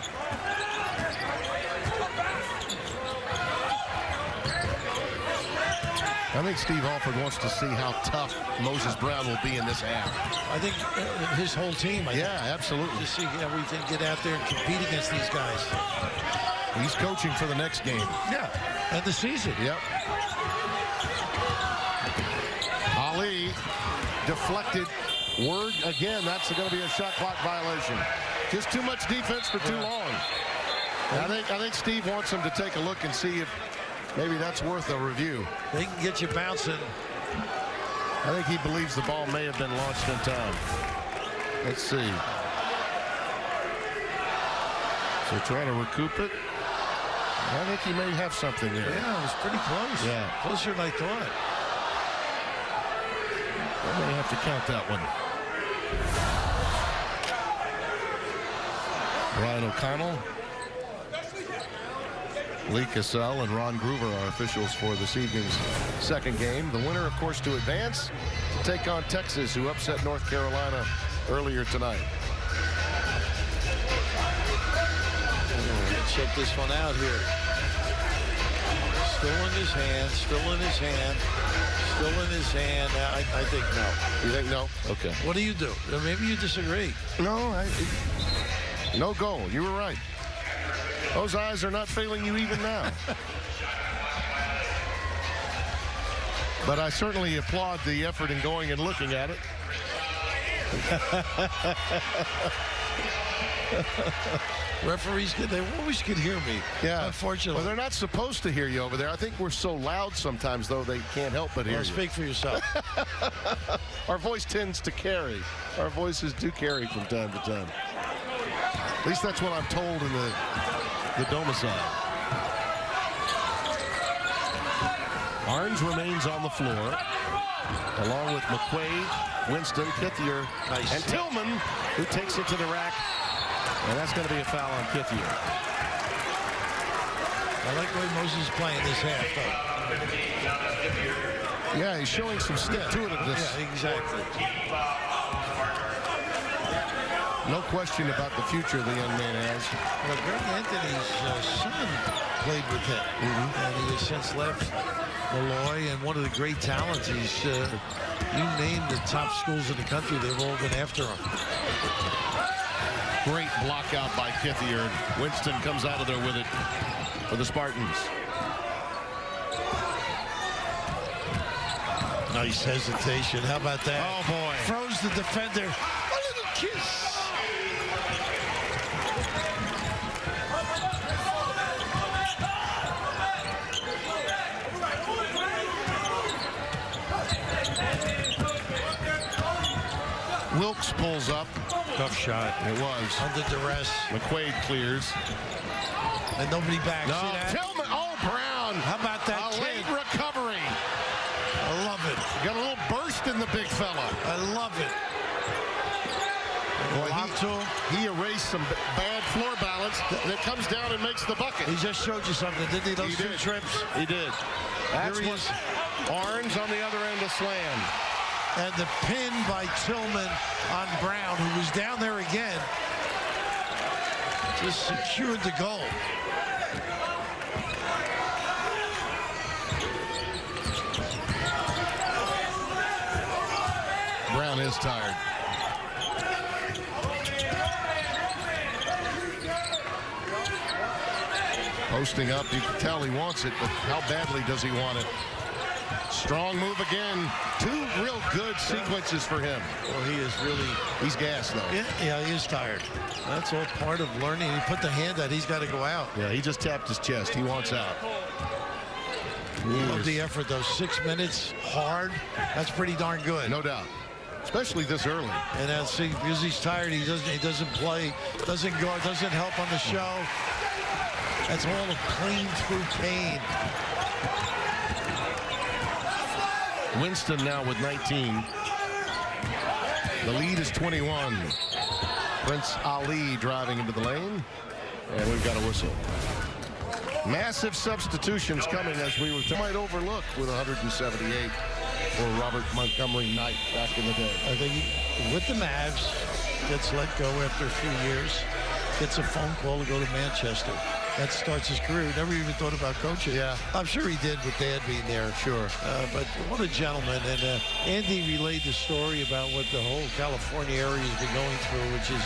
I think Steve Alford wants to see how tough Moses Brown will be in this half. I think his whole team. Absolutely. To see everything get out there and compete against these guys. He's coaching for the next game. Yeah, and the season. Yep. Ali deflected. Word again. That's going to be a shot clock violation. Just too much defense for too long. I think Steve wants him to take a look and see if maybe that's worth a review. They can get you bouncing. I think he believes the ball may have been launched in time. Let's see. So trying to recoup it. I think he may have something there. Yeah, it was pretty close. Yeah. Closer than I thought. I may have to count that one. Ryan O'Connell, Lee Cassell, and Ron Groover are officials for this evening's second game. The winner, of course, to advance to take on Texas, who upset North Carolina earlier tonight. Check this one out here. Still in his hand, still in his hand, still in his hand. I think no. You think no? Okay. What do you do? Maybe you disagree. No, no goal. You were right. Those eyes are not failing you even now. But I certainly applaud the effort in going and looking at it. Referees, they always could hear me. Yeah. Unfortunately. Well, they're not supposed to hear you over there. I think we're so loud sometimes, though, they can't help but hear you. Speak for yourself. Our voice tends to carry. Our voices do carry from time to time. At least that's what I'm told in the domicile. Arns remains on the floor, along with McQuaid, Winston, Kithier, and Tillman, who takes it to the rack. And that's going to be a foul on Kithier. I like the way Moses is playing this half, though. Yeah, he's showing some stick-to-itiveness. Yeah, exactly. No question about the future the young man has. Well, Greg Anthony's son played with him. And he has since left Malloy, and one of the great talents. He's, you name the top schools in the country, they've all been after him. Great block out by Kithier. Winston comes out of there with it for the Spartans. Nice hesitation. How about that? Oh, boy. Throws the defender. A little kiss. Wilkes pulls up. Tough shot. It was. Under duress. McQuaid clears. And nobody backs. No, See that? Tillman. Oh, Brown. How about that A kid? late recovery. I love it. Got a little burst in the big fella. I love it. Boy, he erased some bad floor balance that comes down and makes the bucket. He just showed you something, didn't he? Those He two did. trips. He did. That's Here he what is. Arns on the other end of slam. And the pin by Tillman on Brown, who was down there again, just secured the goal. Brown is tired. Posting up, you can tell he wants it, but how badly does he want it? Strong move again. 2 real good sequences for him. Well, he is really... He's gassed, though. Yeah, he is tired. That's all part of learning. He put the hand out. He's got to go out. Yeah, he just tapped his chest. He wants out. Love the effort, though. 6 minutes, hard. That's pretty darn good. No doubt. Especially this early. And now, see, because he's tired, he doesn't play, doesn't go, doesn't help on the show. That's all a clean through pain. Winston now with 19. The lead is 21. Prince Ali driving into the lane. And we've got a whistle. Massive substitutions coming as we might overlook with 178 for Robert Montgomery Knight back in the day. I think with the Mavs, gets let go after a few years, gets a phone call to go to Manchester. That starts his career. Never even thought about coaching. Yeah. I'm sure he did with Dad being there. Sure. But what a gentleman. And Andy relayed the story about what the whole California area has been going through, which is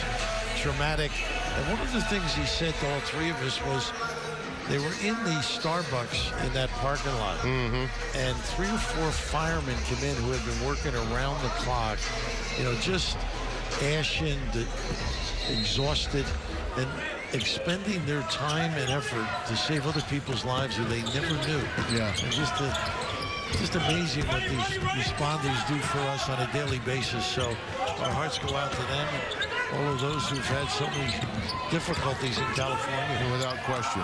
traumatic. And one of the things he said to all 3 of us was they were in the Starbucks in that parking lot. And 3 or 4 firemen come in who had been working around the clock, you know, just ashen, exhausted, and expending their time and effort to save other people's lives who they never knew. Yeah. And just amazing what these responders do for us on a daily basis. So our hearts go out to them and all of those who've had so many difficulties in California. Without question.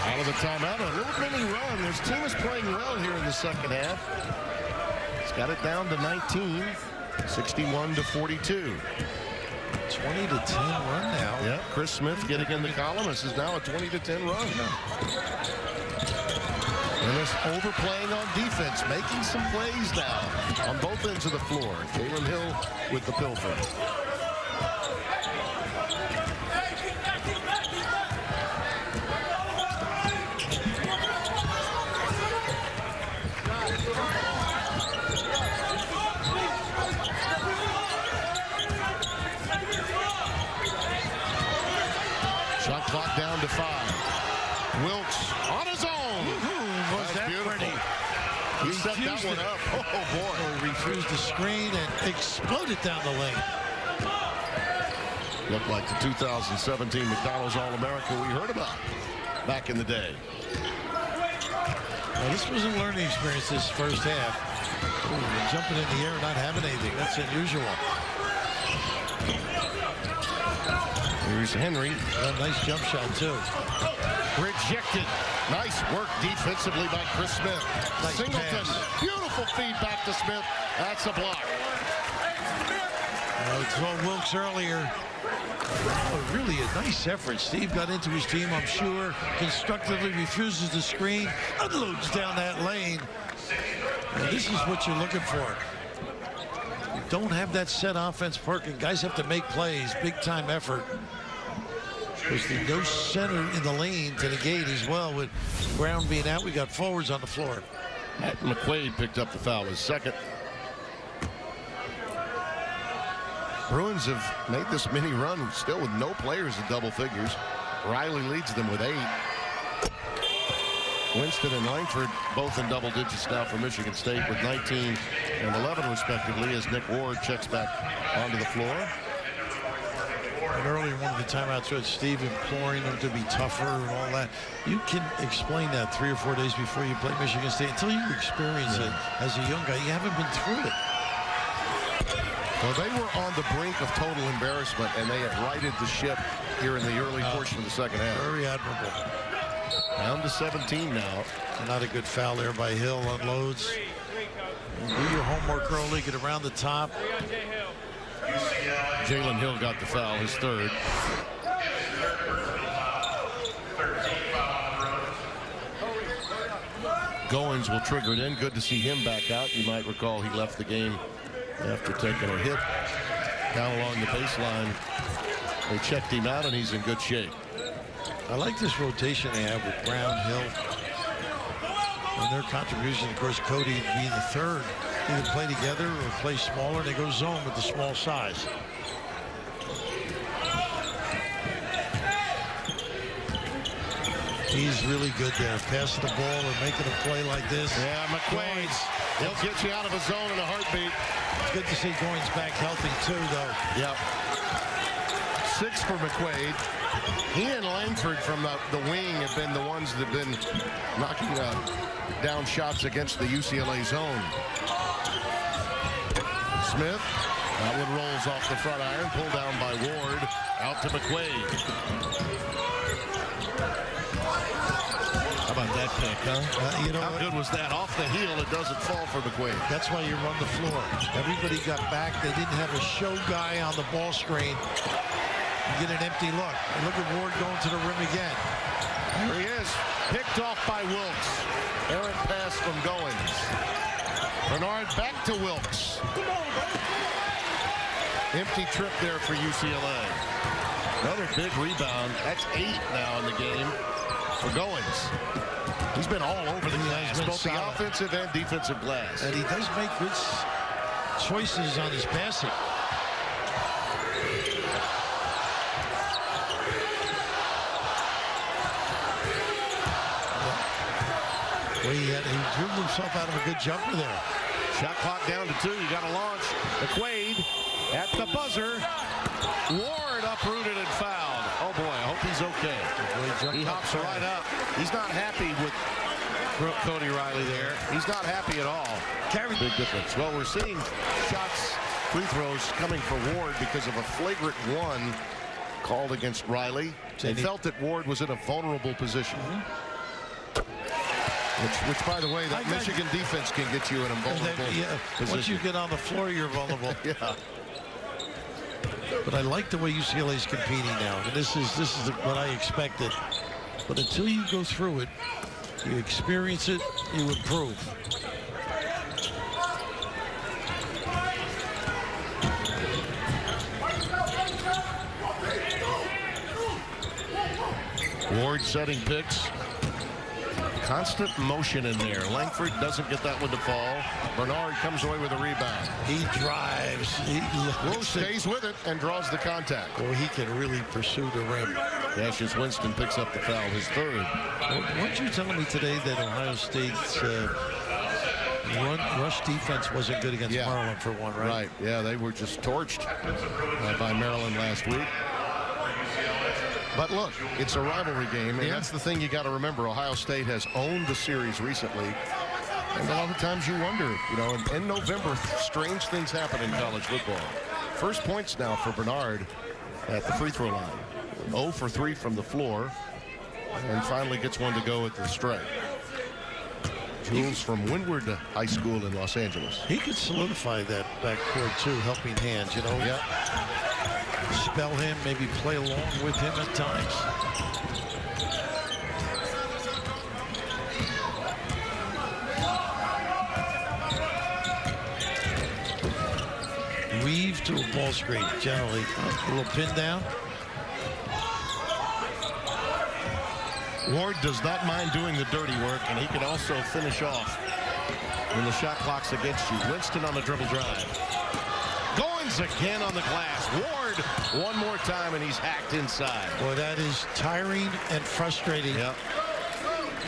Out of the timeout, a little mini run. This team is playing well here in the second half. It's got it down to 19, 61-42. 20 to 10 run now. Yeah, Chris Smith getting in the column. This is now a 20 to 10 run. And this overplaying on defense, making some plays now on both ends of the floor. Jalen Hill with the pilfer. Shot clock down to 5. Wilkes on his own. Was that pretty? He set that one up. Oh, boy. He refused the screen and exploded down the lane. Looked like the 2017 McDonald's All-America we heard about back in the day. Now, this was a learning experience this first half. Ooh, jumping in the air, not having anything. That's unusual. Here's Henry. A nice jump shot, too. Rejected. Nice work defensively by Chris Smith. Nice Singleton. pass. Beautiful feed back to Smith. That's a block. We saw Wilkes earlier. Oh, really a nice effort. Steve got into his team, I'm sure. Constructively refuses the screen. Unloads down that lane. And this is what you're looking for. You don't have that set offense working. Guys have to make plays. Big time effort. There's no center in the lane to negate as well. With Brown being out, we got forwards on the floor. Matt McQuaid picked up the foul, his second. Bruins have made this mini run still with no players in double figures. Riley leads them with 8. Winston and Langford both in double digits now for Michigan State with 19 and 11 respectively as Nick Ward checks back onto the floor. And earlier, one of the timeouts was Steve imploring them to be tougher and all that. You can explain that 3 or 4 days before you play Michigan State. Until you experience it as a young guy, you haven't been through it. Well, they were on the brink of total embarrassment, and they have righted the ship here in the early portion of the second half. Very admirable. Down to 17 now. Not a good foul there by Hill. Unloads. Do your homework early. Get around the top. Jalen Hill got the foul, his third. Goins will trigger it in. Good to see him back out. You might recall he left the game after taking a hit down along the baseline. They checked him out, and he's in good shape. I like this rotation they have with Brown, Hill, and their contribution. Of course, Cody being the third. Either play together or play smaller. They go zone with the small size. He's really good there, passing the ball and making a play like this. Yeah, McQuaid, he'll get you out of a zone in a heartbeat. It's good to see Goins back healthy too, though. Yep. 6 for McQuaid. He and Langford from the wing have been the ones that have been knocking down shots against the UCLA zone. Smith, that one rolls off the front iron, pulled down by Ward, out to McQuaid. How about that pick, huh? You know, how good was that? Off the heel, it doesn't fall for McQuaid. That's why you run the floor. Everybody got back. They didn't have a show guy on the ball screen. You get an empty look. And look at Ward going to the rim again. There he is. Picked off by Wilkes. Errant pass from Goins. Bernard back to Wilkes. Empty trip there for UCLA. Another big rebound. That's 8 now in the game for Goins. He's been all over the glass, both the offensive and defensive glass. And he does make good choices on his passing. Well, he dribbled himself out of a good jumper there. Shot clock down to 2. You got to launch. McQuaid at the buzzer. Ward uprooted and fouled. Oh boy, I hope he's okay. He hops right up. He's not happy with Cody Riley there. He's not happy at all. Big difference. Well, we're seeing shots, free throws coming for Ward because of a flagrant 1 called against Riley. They felt that Ward was in a vulnerable position. Which, by the way, that Michigan defense can get you in a vulnerable position. Once you get on the floor, you're vulnerable. Yeah. But I like the way UCLA's competing now. And this is what I expected. But until you go through it, you experience it, you improve. Ward setting picks. Constant motion in there. Langford doesn't get that one to fall. Bernard comes away with a rebound. He drives. He stays with it and draws the contact. Well, he can really pursue the rim. Cassius Winston picks up the foul, his 3rd. Well, weren't you telling me today that Ohio State's rush defense wasn't good against Maryland for one, right? Right. Yeah, they were just torched by Maryland last week. But look, it's a rivalry game, and that's the thing you got to remember. Ohio State has owned the series recently, and a lot of times you wonder, you know, in November, strange things happen in college football. First points now for Bernard at the free throw line. 0 for 3 from the floor, and finally gets one to go at the strike. Jules from Windward High School in Los Angeles. He could solidify that backcourt too, helping hands, you know. Yeah. Spell him, maybe play along with him at times. Weave to a ball screen, generally. A little pin down. Ward does not mind doing the dirty work, and he can also finish off when the shot clock's against you. Winston on the dribble drive. Goins again on the glass. Ward one more time, and he's hacked inside. Boy, that is tiring and frustrating. Yep.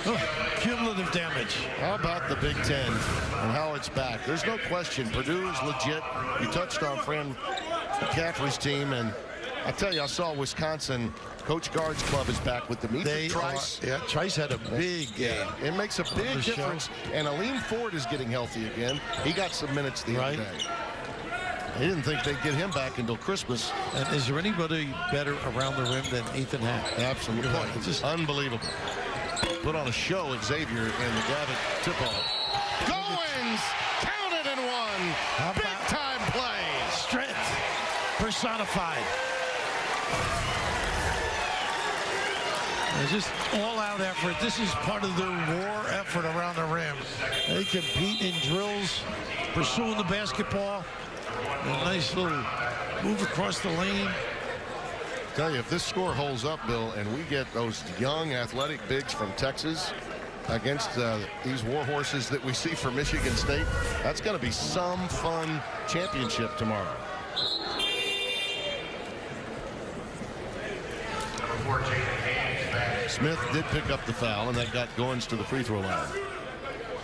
Oh, cumulative damage. How about the Big Ten and how it's back? There's no question. Purdue is legit. You touched on Fran McCaffrey's team, and I tell you, I saw Wisconsin. Coach Guard's club is back with Demetrius Trice. Trice had a big game. It makes a big difference. And Aleem Ford is getting healthy again. He got some minutes the other day. They didn't think they'd get him back until Christmas. And is there anybody better around the rim than Ethan Hack? Absolutely. It's just unbelievable. Put on a show at Xavier and the Gavitt tip-off. Goins counted and one. Big-time play. Strength personified. It's just all-out effort. This is part of their war effort around the rim. They compete in drills, pursuing the basketball. A nice little move across the lane. Tell you, if this score holds up, Bill, and we get those young athletic bigs from Texas against these war horses that we see for Michigan State, that's going to be some fun championship tomorrow. Before taking hands, Smith did pick up the foul, and that got Goins to the free throw line.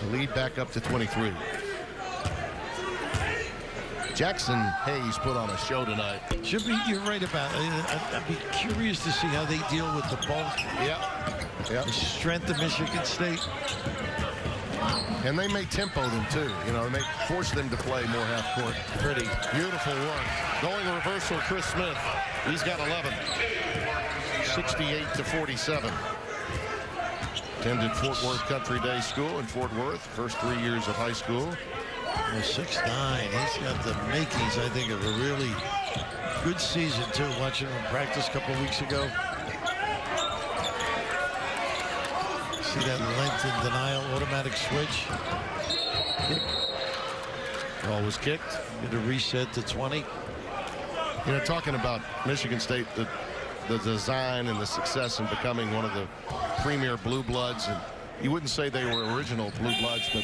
The lead back up to 23. Jackson Hayes put on a show tonight. Should be, you're right about it. I'd be curious to see how they deal with the bulk. The strength of Michigan State. And they may tempo them too. You know, they may force them to play more half court. Pretty beautiful work. Going reversal, Chris Smith. He's got 11. 68-47. Attended Fort Worth Country Day School in Fort Worth. First 3 years of high school. 6'9". He's got the makings, I think, of a really good season too. Watching him practice a couple weeks ago. See that length and denial, automatic switch. Kick. Ball was kicked. Get a reset to 20. You know, talking about Michigan State, the design and the success in becoming one of the premier blue bloods, and you wouldn't say they were original blue bloods, but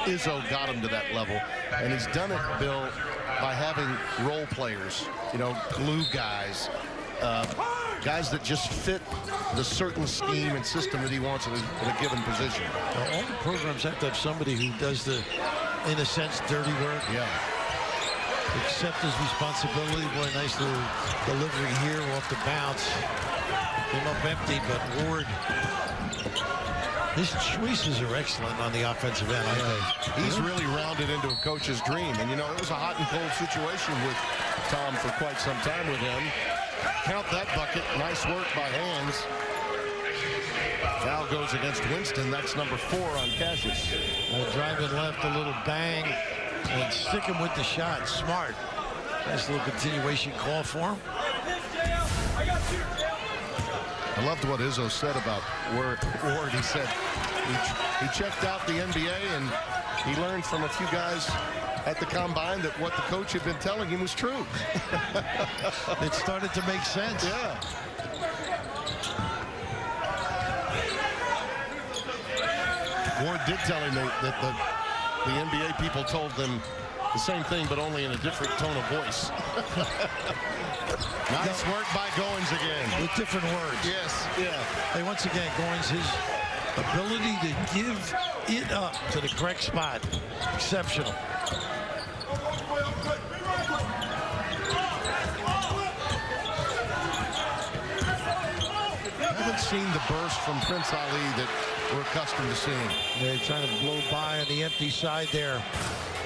Izzo got him to that level, and he's done it, Bill, by having role players, you know, glue guys, guys that just fit the certain scheme and system that he wants in a given position. Well, all the programs have to have somebody who does the, in a sense, dirty work. Yeah. Accept his responsibility. Boy, nice little delivery here off the bounce. Came up empty, but Ward, his choices are excellent on the offensive end. He's really rounded into a coach's dream. And, you know, it was a hot and cold situation with Tom for quite some time with him. Count that bucket. Nice work by Hands. Foul goes against Winston. That's number 4 on Cassius. Driving left, a little bang, and sticking with the shot. Smart. Nice little continuation call for him. I loved what Izzo said about Ward. He said he checked out the NBA and he learned from a few guys at the combine that what the coach had been telling him was true. It started to make sense. Yeah. Ward did tell him that the NBA people told them the same thing, but only in a different tone of voice. Nice work by Goins again. With different words. Yes, yeah. Hey, once again, Goins, his ability to give it up to the correct spot, exceptional. I haven't seen the burst from Prince Ali that we're accustomed to seeing. They're trying to blow by on the empty side there.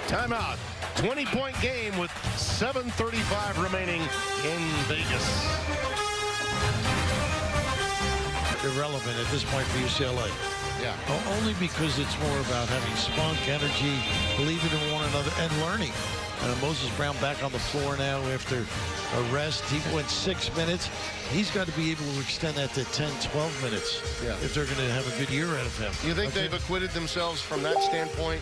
Timeout. 20-point game with 7:35 remaining in Vegas. Irrelevant at this point for UCLA. Yeah. Only because it's more about having spunk, energy, believing in one another, and learning. Moses Brown back on the floor now after a rest. He went 6 minutes. He's got to be able to extend that to 10, 12 minutes if they're going to have a good year out of him. You think they've acquitted themselves from that standpoint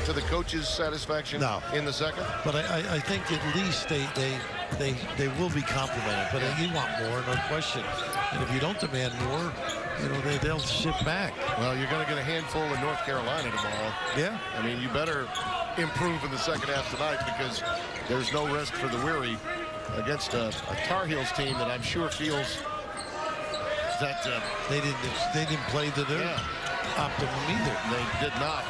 to the coach's satisfaction in the second? But I think at least they will be complimented. But you want more, no question. And if you don't demand more, you know, they'll sit back. Well, you're going to get a handful in North Carolina tomorrow. Yeah. I mean, you better improve in the second half tonight because there's no rest for the weary against a Tar Heels team that I'm sure feels that they didn't play to their optimum either. They did not.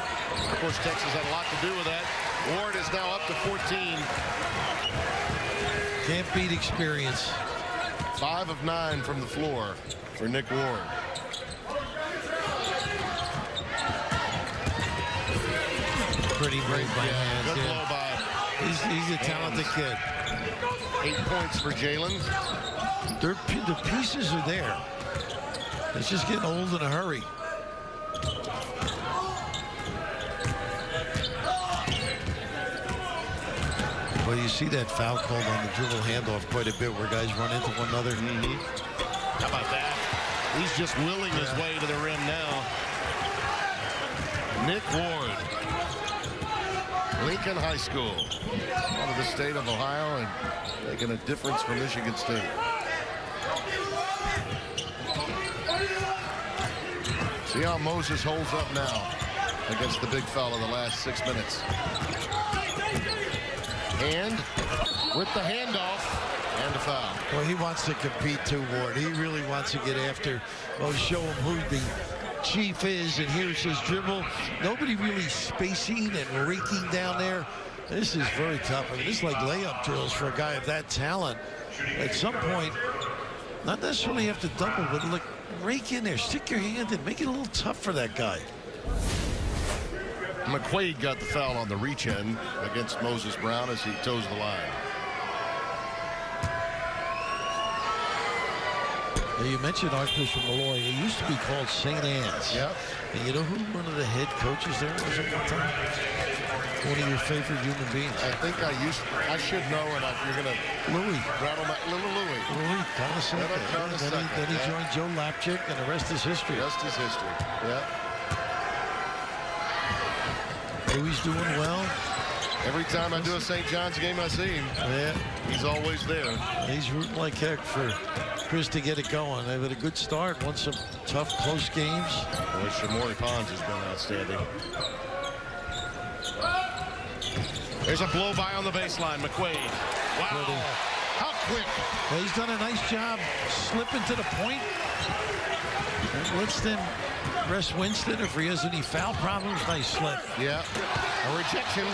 Of course, Texas had a lot to do with that. Ward is now up to 14. Can't beat experience. 5 of 9 from the floor for Nick Ward. Pretty great by Hands. Good blow by. He's a talented kid. 8 points for Jalen. The pieces are there. It's just getting old in a hurry. Well, you see that foul called on the dribble handoff quite a bit where guys run into one another. How about that? He's just willing his way to the rim now. Nick Ward. Lincoln High School, out of the state of Ohio, and making a difference for Michigan State. See how Moses holds up now against the big fella the last 6 minutes. And with the handoff, And a foul. Well, he wants to compete too, Ward. He really wants to get after, show him who the chief is, and here's his dribble. Nobody really spacing and raking down there. This is very tough. I mean, this is like layup drills for a guy of that talent. At some point, not necessarily have to double, but look, rake in there, stick your hand in, make it a little tough for that guy. McQuaid got the foul on the reach in against Moses Brown as he toes the line. Now, you mentioned Archbishop Malloy. It used to be called St. Anne's. Yeah. And you know who one of the head coaches there was at one time? One of your favorite human beings. I think I should know, and you're going to Louis. rattle my little Louis. Louis Colasecca. Then he joined Joe Lapchick, and the rest is history. Rest is history. Yeah. Louis doing well. Every time I do a St. John's game, I see him. Yeah. He's always there. He's rooting like heck for Chris to get it going. They've had a good start, won some tough, close games. Boy, Shamori Pons has been outstanding. There's a blow by on the baseline. McQuaid. Wow. How quick. Well, he's done a nice job slipping to the point. Winston, rest Winston if he has any foul problems. Nice slip. Yeah. A rejection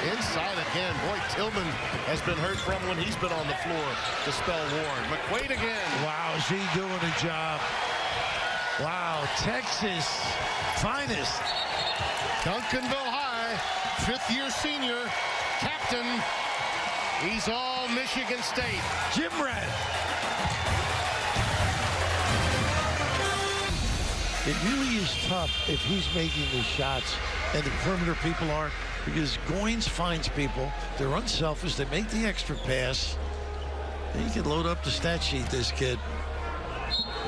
inside again. Boy, Tillman has been heard from when he's been on the floor to spell Ward. McQuaid again. Wow, is he doing a job. Wow, Texas finest. Duncanville High, fifth-year senior, captain. He's all Michigan State. Jim Red. It really is tough if he's making the shots and the perimeter people aren't, because Goins finds people. They're unselfish. They make the extra pass. And you can load up the stat sheet, this kid.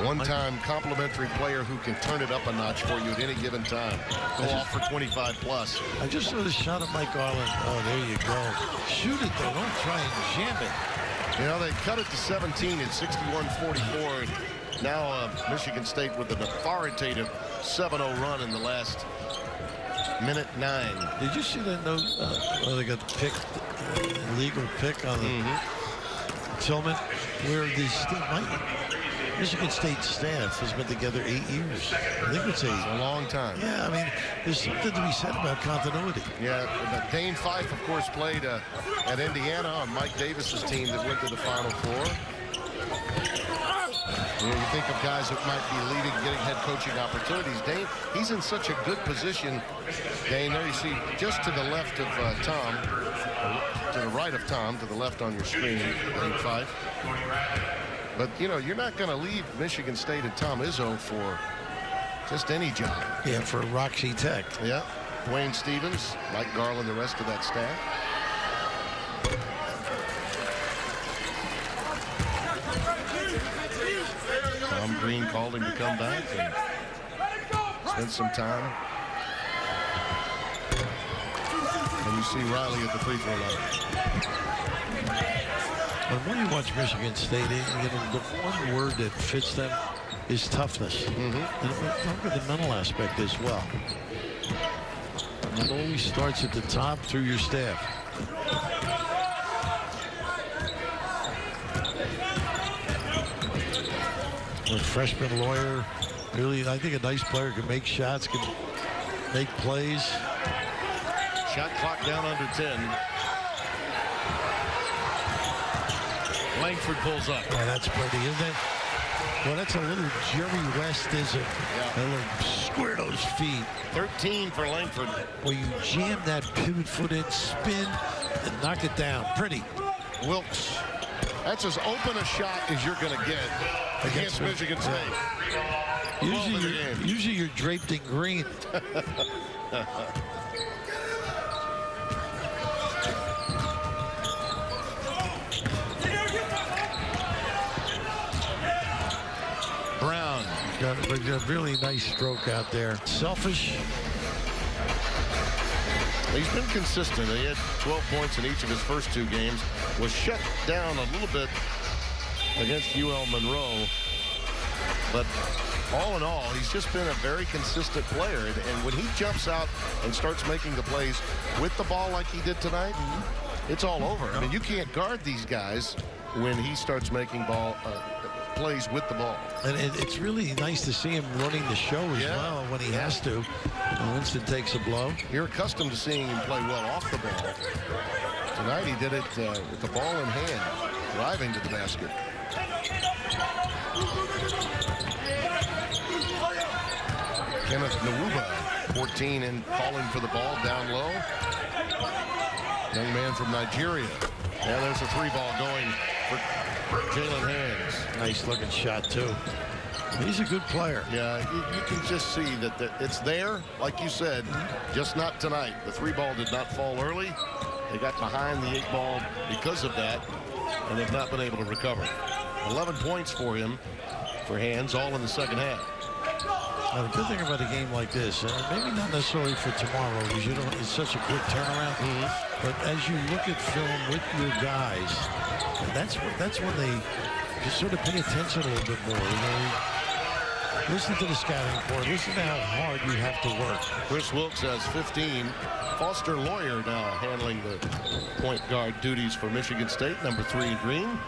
One-time complimentary player who can turn it up a notch for you at any given time. Go off for 25 plus. I just saw the shot of Mike Garland. Oh, there you go. Shoot it, though. Don't try and jam it. You know, they cut it to 17 at 61-44. Now Michigan State with an authoritative 7-0 run in the last minute 9. Did you see that note? Well, they got picked, illegal pick on the Tillman, where Michigan State staff has been together 8 years. I think it's a long time. Yeah, I mean, there's something to be said about continuity. Yeah, but Dane Fife, of course, played at Indiana on Mike Davis's team that went to the Final Four. You know, you think of guys that might be leaving, getting head coaching opportunities. Dane, he's in such a good position. Dane, there you see, just to the left of Tom, to the right of Tom, to the left on your screen, Dane Fife. But, you know, you're not going to leave Michigan State and Tom Izzo for just any job. Yeah, for Roxy Tech. Yeah. Dwayne Stevens, Mike Garland, the rest of that staff. Tom Green called him to come back and spend some time. And you see Riley at the free throw line. When you watch Michigan State, the one word that fits them is toughness. And look at the mental aspect as well. It always starts at the top through your staff. A freshman lawyer, really, I think a nice player can make shots, can make plays. Shot clock down under 10. Langford pulls up. Oh, that's pretty, isn't it? Well, that's a little Jerry West, is it? Yeah. A little square those feet. 13 for Langford. Well, you jam that pivot foot in, spin, and knock it down. Pretty. Wilkes. That's as open a shot as you're going to get against Michigan State. Usually you're draped in green. Brown. Got a really nice stroke out there. Selfish. He's been consistent. He had 12 points in each of his first 2 games. Was shut down a little bit against UL Monroe. But all in all, he's just been a very consistent player. And when he jumps out and starts making the plays with the ball like he did tonight, it's all over. I mean, you can't guard these guys when he starts making plays with the ball. And it's really nice to see him running the show as well when he has to. And Winston takes a blow. You're accustomed to seeing him play well off the ball. Tonight he did it with the ball in hand, driving to the basket. Kenneth Nwuba, 14 and calling for the ball down low. Young man from Nigeria. And there's a 3-ball going for Jalen Hands. Nice looking shot too. He's a good player. Yeah, you can just see that it's there, like you said, just not tonight. The 3-ball did not fall early. They got behind the 8-ball because of that, and they've not been able to recover. 11 points for him, for Hands, all in the second half. Now, the good thing about a game like this, maybe not necessarily for tomorrow, because it's such a quick turnaround. But as you look at film with your guys, that's when they just sort of pay attention a little bit more. You know, listen to the scouting report. Listen to how hard you have to work. Chris Wilkes has 15. Foster Lawyer now handling the point guard duties for Michigan State, number 3 in green.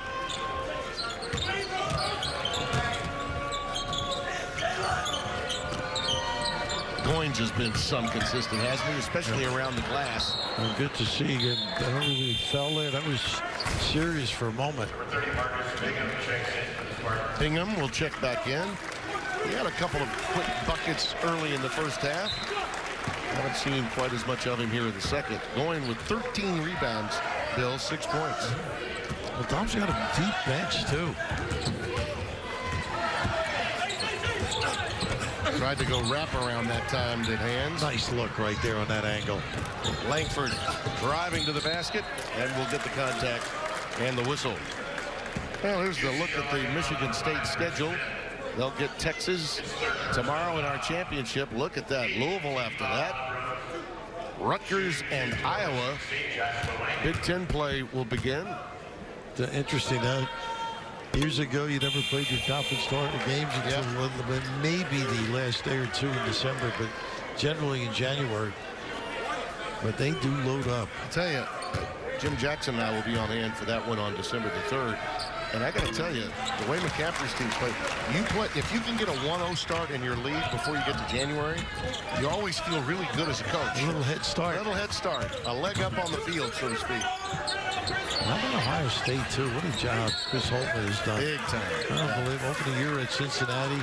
Goins has been some consistent, hasn't he? Especially around the glass. Well, good to see him. I don't know if he fell there. That was serious for a moment. Bingham will check back in. He had a couple of quick buckets early in the first half. Haven't seen quite as much of him here in the second. Going with 13 rebounds, Bill, 6 points. Well, Tom's got a deep bench, too. Tried to go wrap around that time, did Hands. Nice look right there on that angle. Langford driving to the basket, and will get the contact and the whistle. Well, here's the look at the Michigan State schedule. They'll get Texas tomorrow in our championship. Look at that. Louisville after that. Rutgers and Iowa. Big Ten play will begin. Interesting. Years ago, you never played your conference tournament games until maybe the last day or two in December, but generally in January. But they do load up. I'll tell you, Jim Jackson and I will be on hand for that one on December the 3rd. And I got to tell you, the way McCaffrey's teams play, if you can get a 1-0 start in your league before you get to January, you always feel really good as a coach. A little head start. A little head start. A leg up on the field, so to speak. How about Ohio State, too? What a job Chris Holtman has done. Big time. Unbelievable. Over the year at Cincinnati.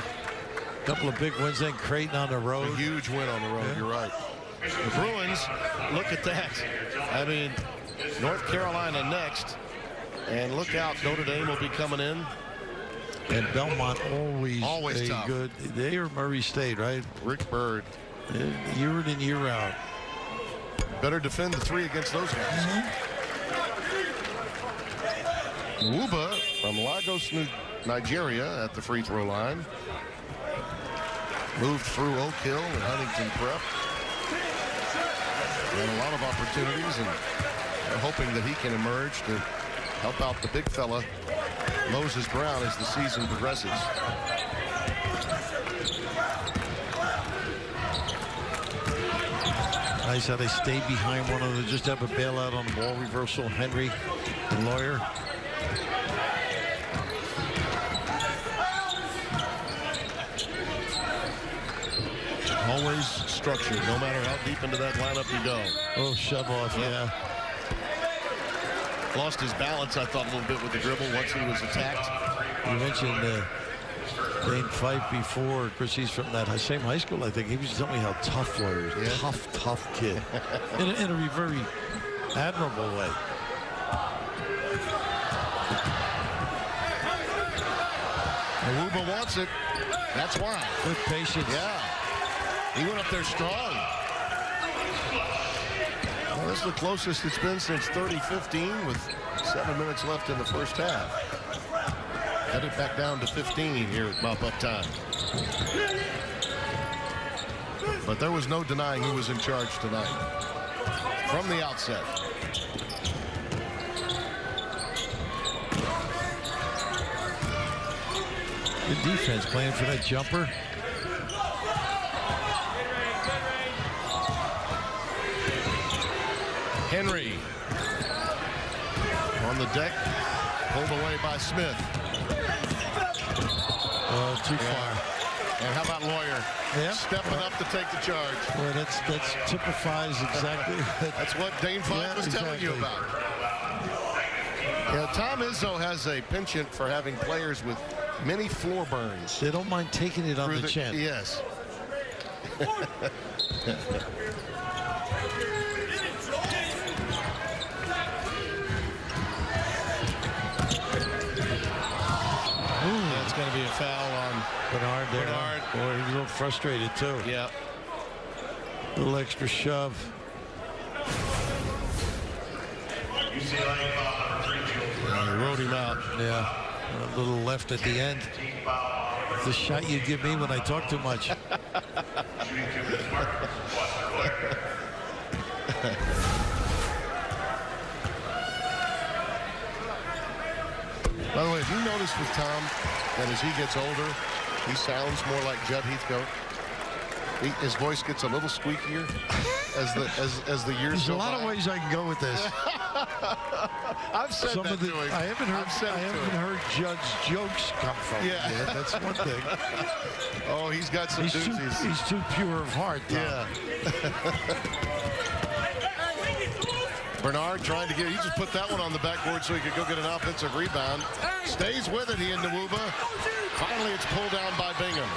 A couple of big wins, then Creighton on the road. A huge win on the road, You're right. The Bruins, look at that. I mean, North Carolina next. And look out, Notre Dame will be coming in. And Belmont always tough. Good. They are Murray State, right? Rick Byrd. Year in and year out. Better defend the 3 against those guys. Nwuba from Lagos, Nigeria at the free throw line. Moved through Oak Hill and Huntington Prep. And a lot of opportunities, and they're hoping that he can emerge to help out the big fella, Moses Brown, as the season progresses. Nice how they stay behind one another. Just have a bailout on the ball reversal. Henry, the Lawyer. Always structured, no matter how deep into that lineup you go. Oh, shove off, yeah. Lost his balance, I thought, a little bit with the dribble once he was attacked. You mentioned Dane Fife before. Of course, he's from that same high school, I think. He was telling me how tough Lawyer is. Yeah. Tough kid. in a very admirable way. Nwuba wants it. That's why. With patience. Yeah. He went up there strong. Well, this is the closest it's been since 30-15 with 7 minutes left in the first half. Headed back down to 15 here at mop-up time. But there was no denying who was in charge tonight. From the outset. Good defense playing for that jumper. Henry on the deck Pulled away by Smith. Too far. And how about Lawyer? Yeah. Stepping up to take the charge. Well, that's typifies exactly. That's what Dane Fine was telling you about. Yeah, Tom Izzo has a penchant for having players with many floor burns. They don't mind taking it on Through the chin. Yes. That's going to be a foul on Bernard there. Bernard. Boy, he's a little frustrated too. Yeah. A little extra shove. He wrote him out. Yeah. A little left at the end. The shot you give me when I talk too much. By the way, have you noticed with Tom that as he gets older, he sounds more like Judd Heathcote? His voice gets a little squeakier as the years There's go a lot by. of ways I can go with this. I've said Some that of the, to him. I haven't I've heard Judd's jokes come from Yeah. him. That's one thing. Oh, he's got some doozies. He's too pure of heart, Tom. Yeah. Bernard trying to get, he just put that one on the backboard so he could go get an offensive rebound. Stays with it, he and Nwuba. Finally, it's pulled down by Bingham.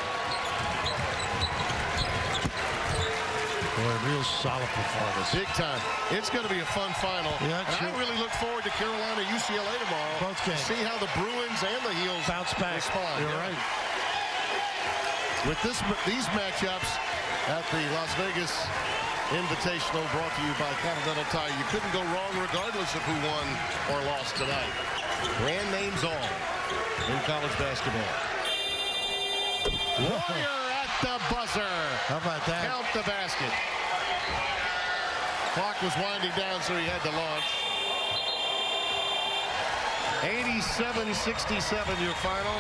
Boy, real solid performance. Big time. It's going to be a fun final. Yeah, and sure. I really look forward to Carolina UCLA tomorrow. Both games. See how the Bruins and the Heels Bounce back. respond. You're Yeah. right. With these matchups at the Las Vegas Invitational brought to you by Continental Tire, you couldn't go wrong regardless of who won or lost tonight. Brand names all in college basketball. Warrior at the buzzer. How about that? Count the basket. Clock was winding down, so he had to launch. 87-67 your final.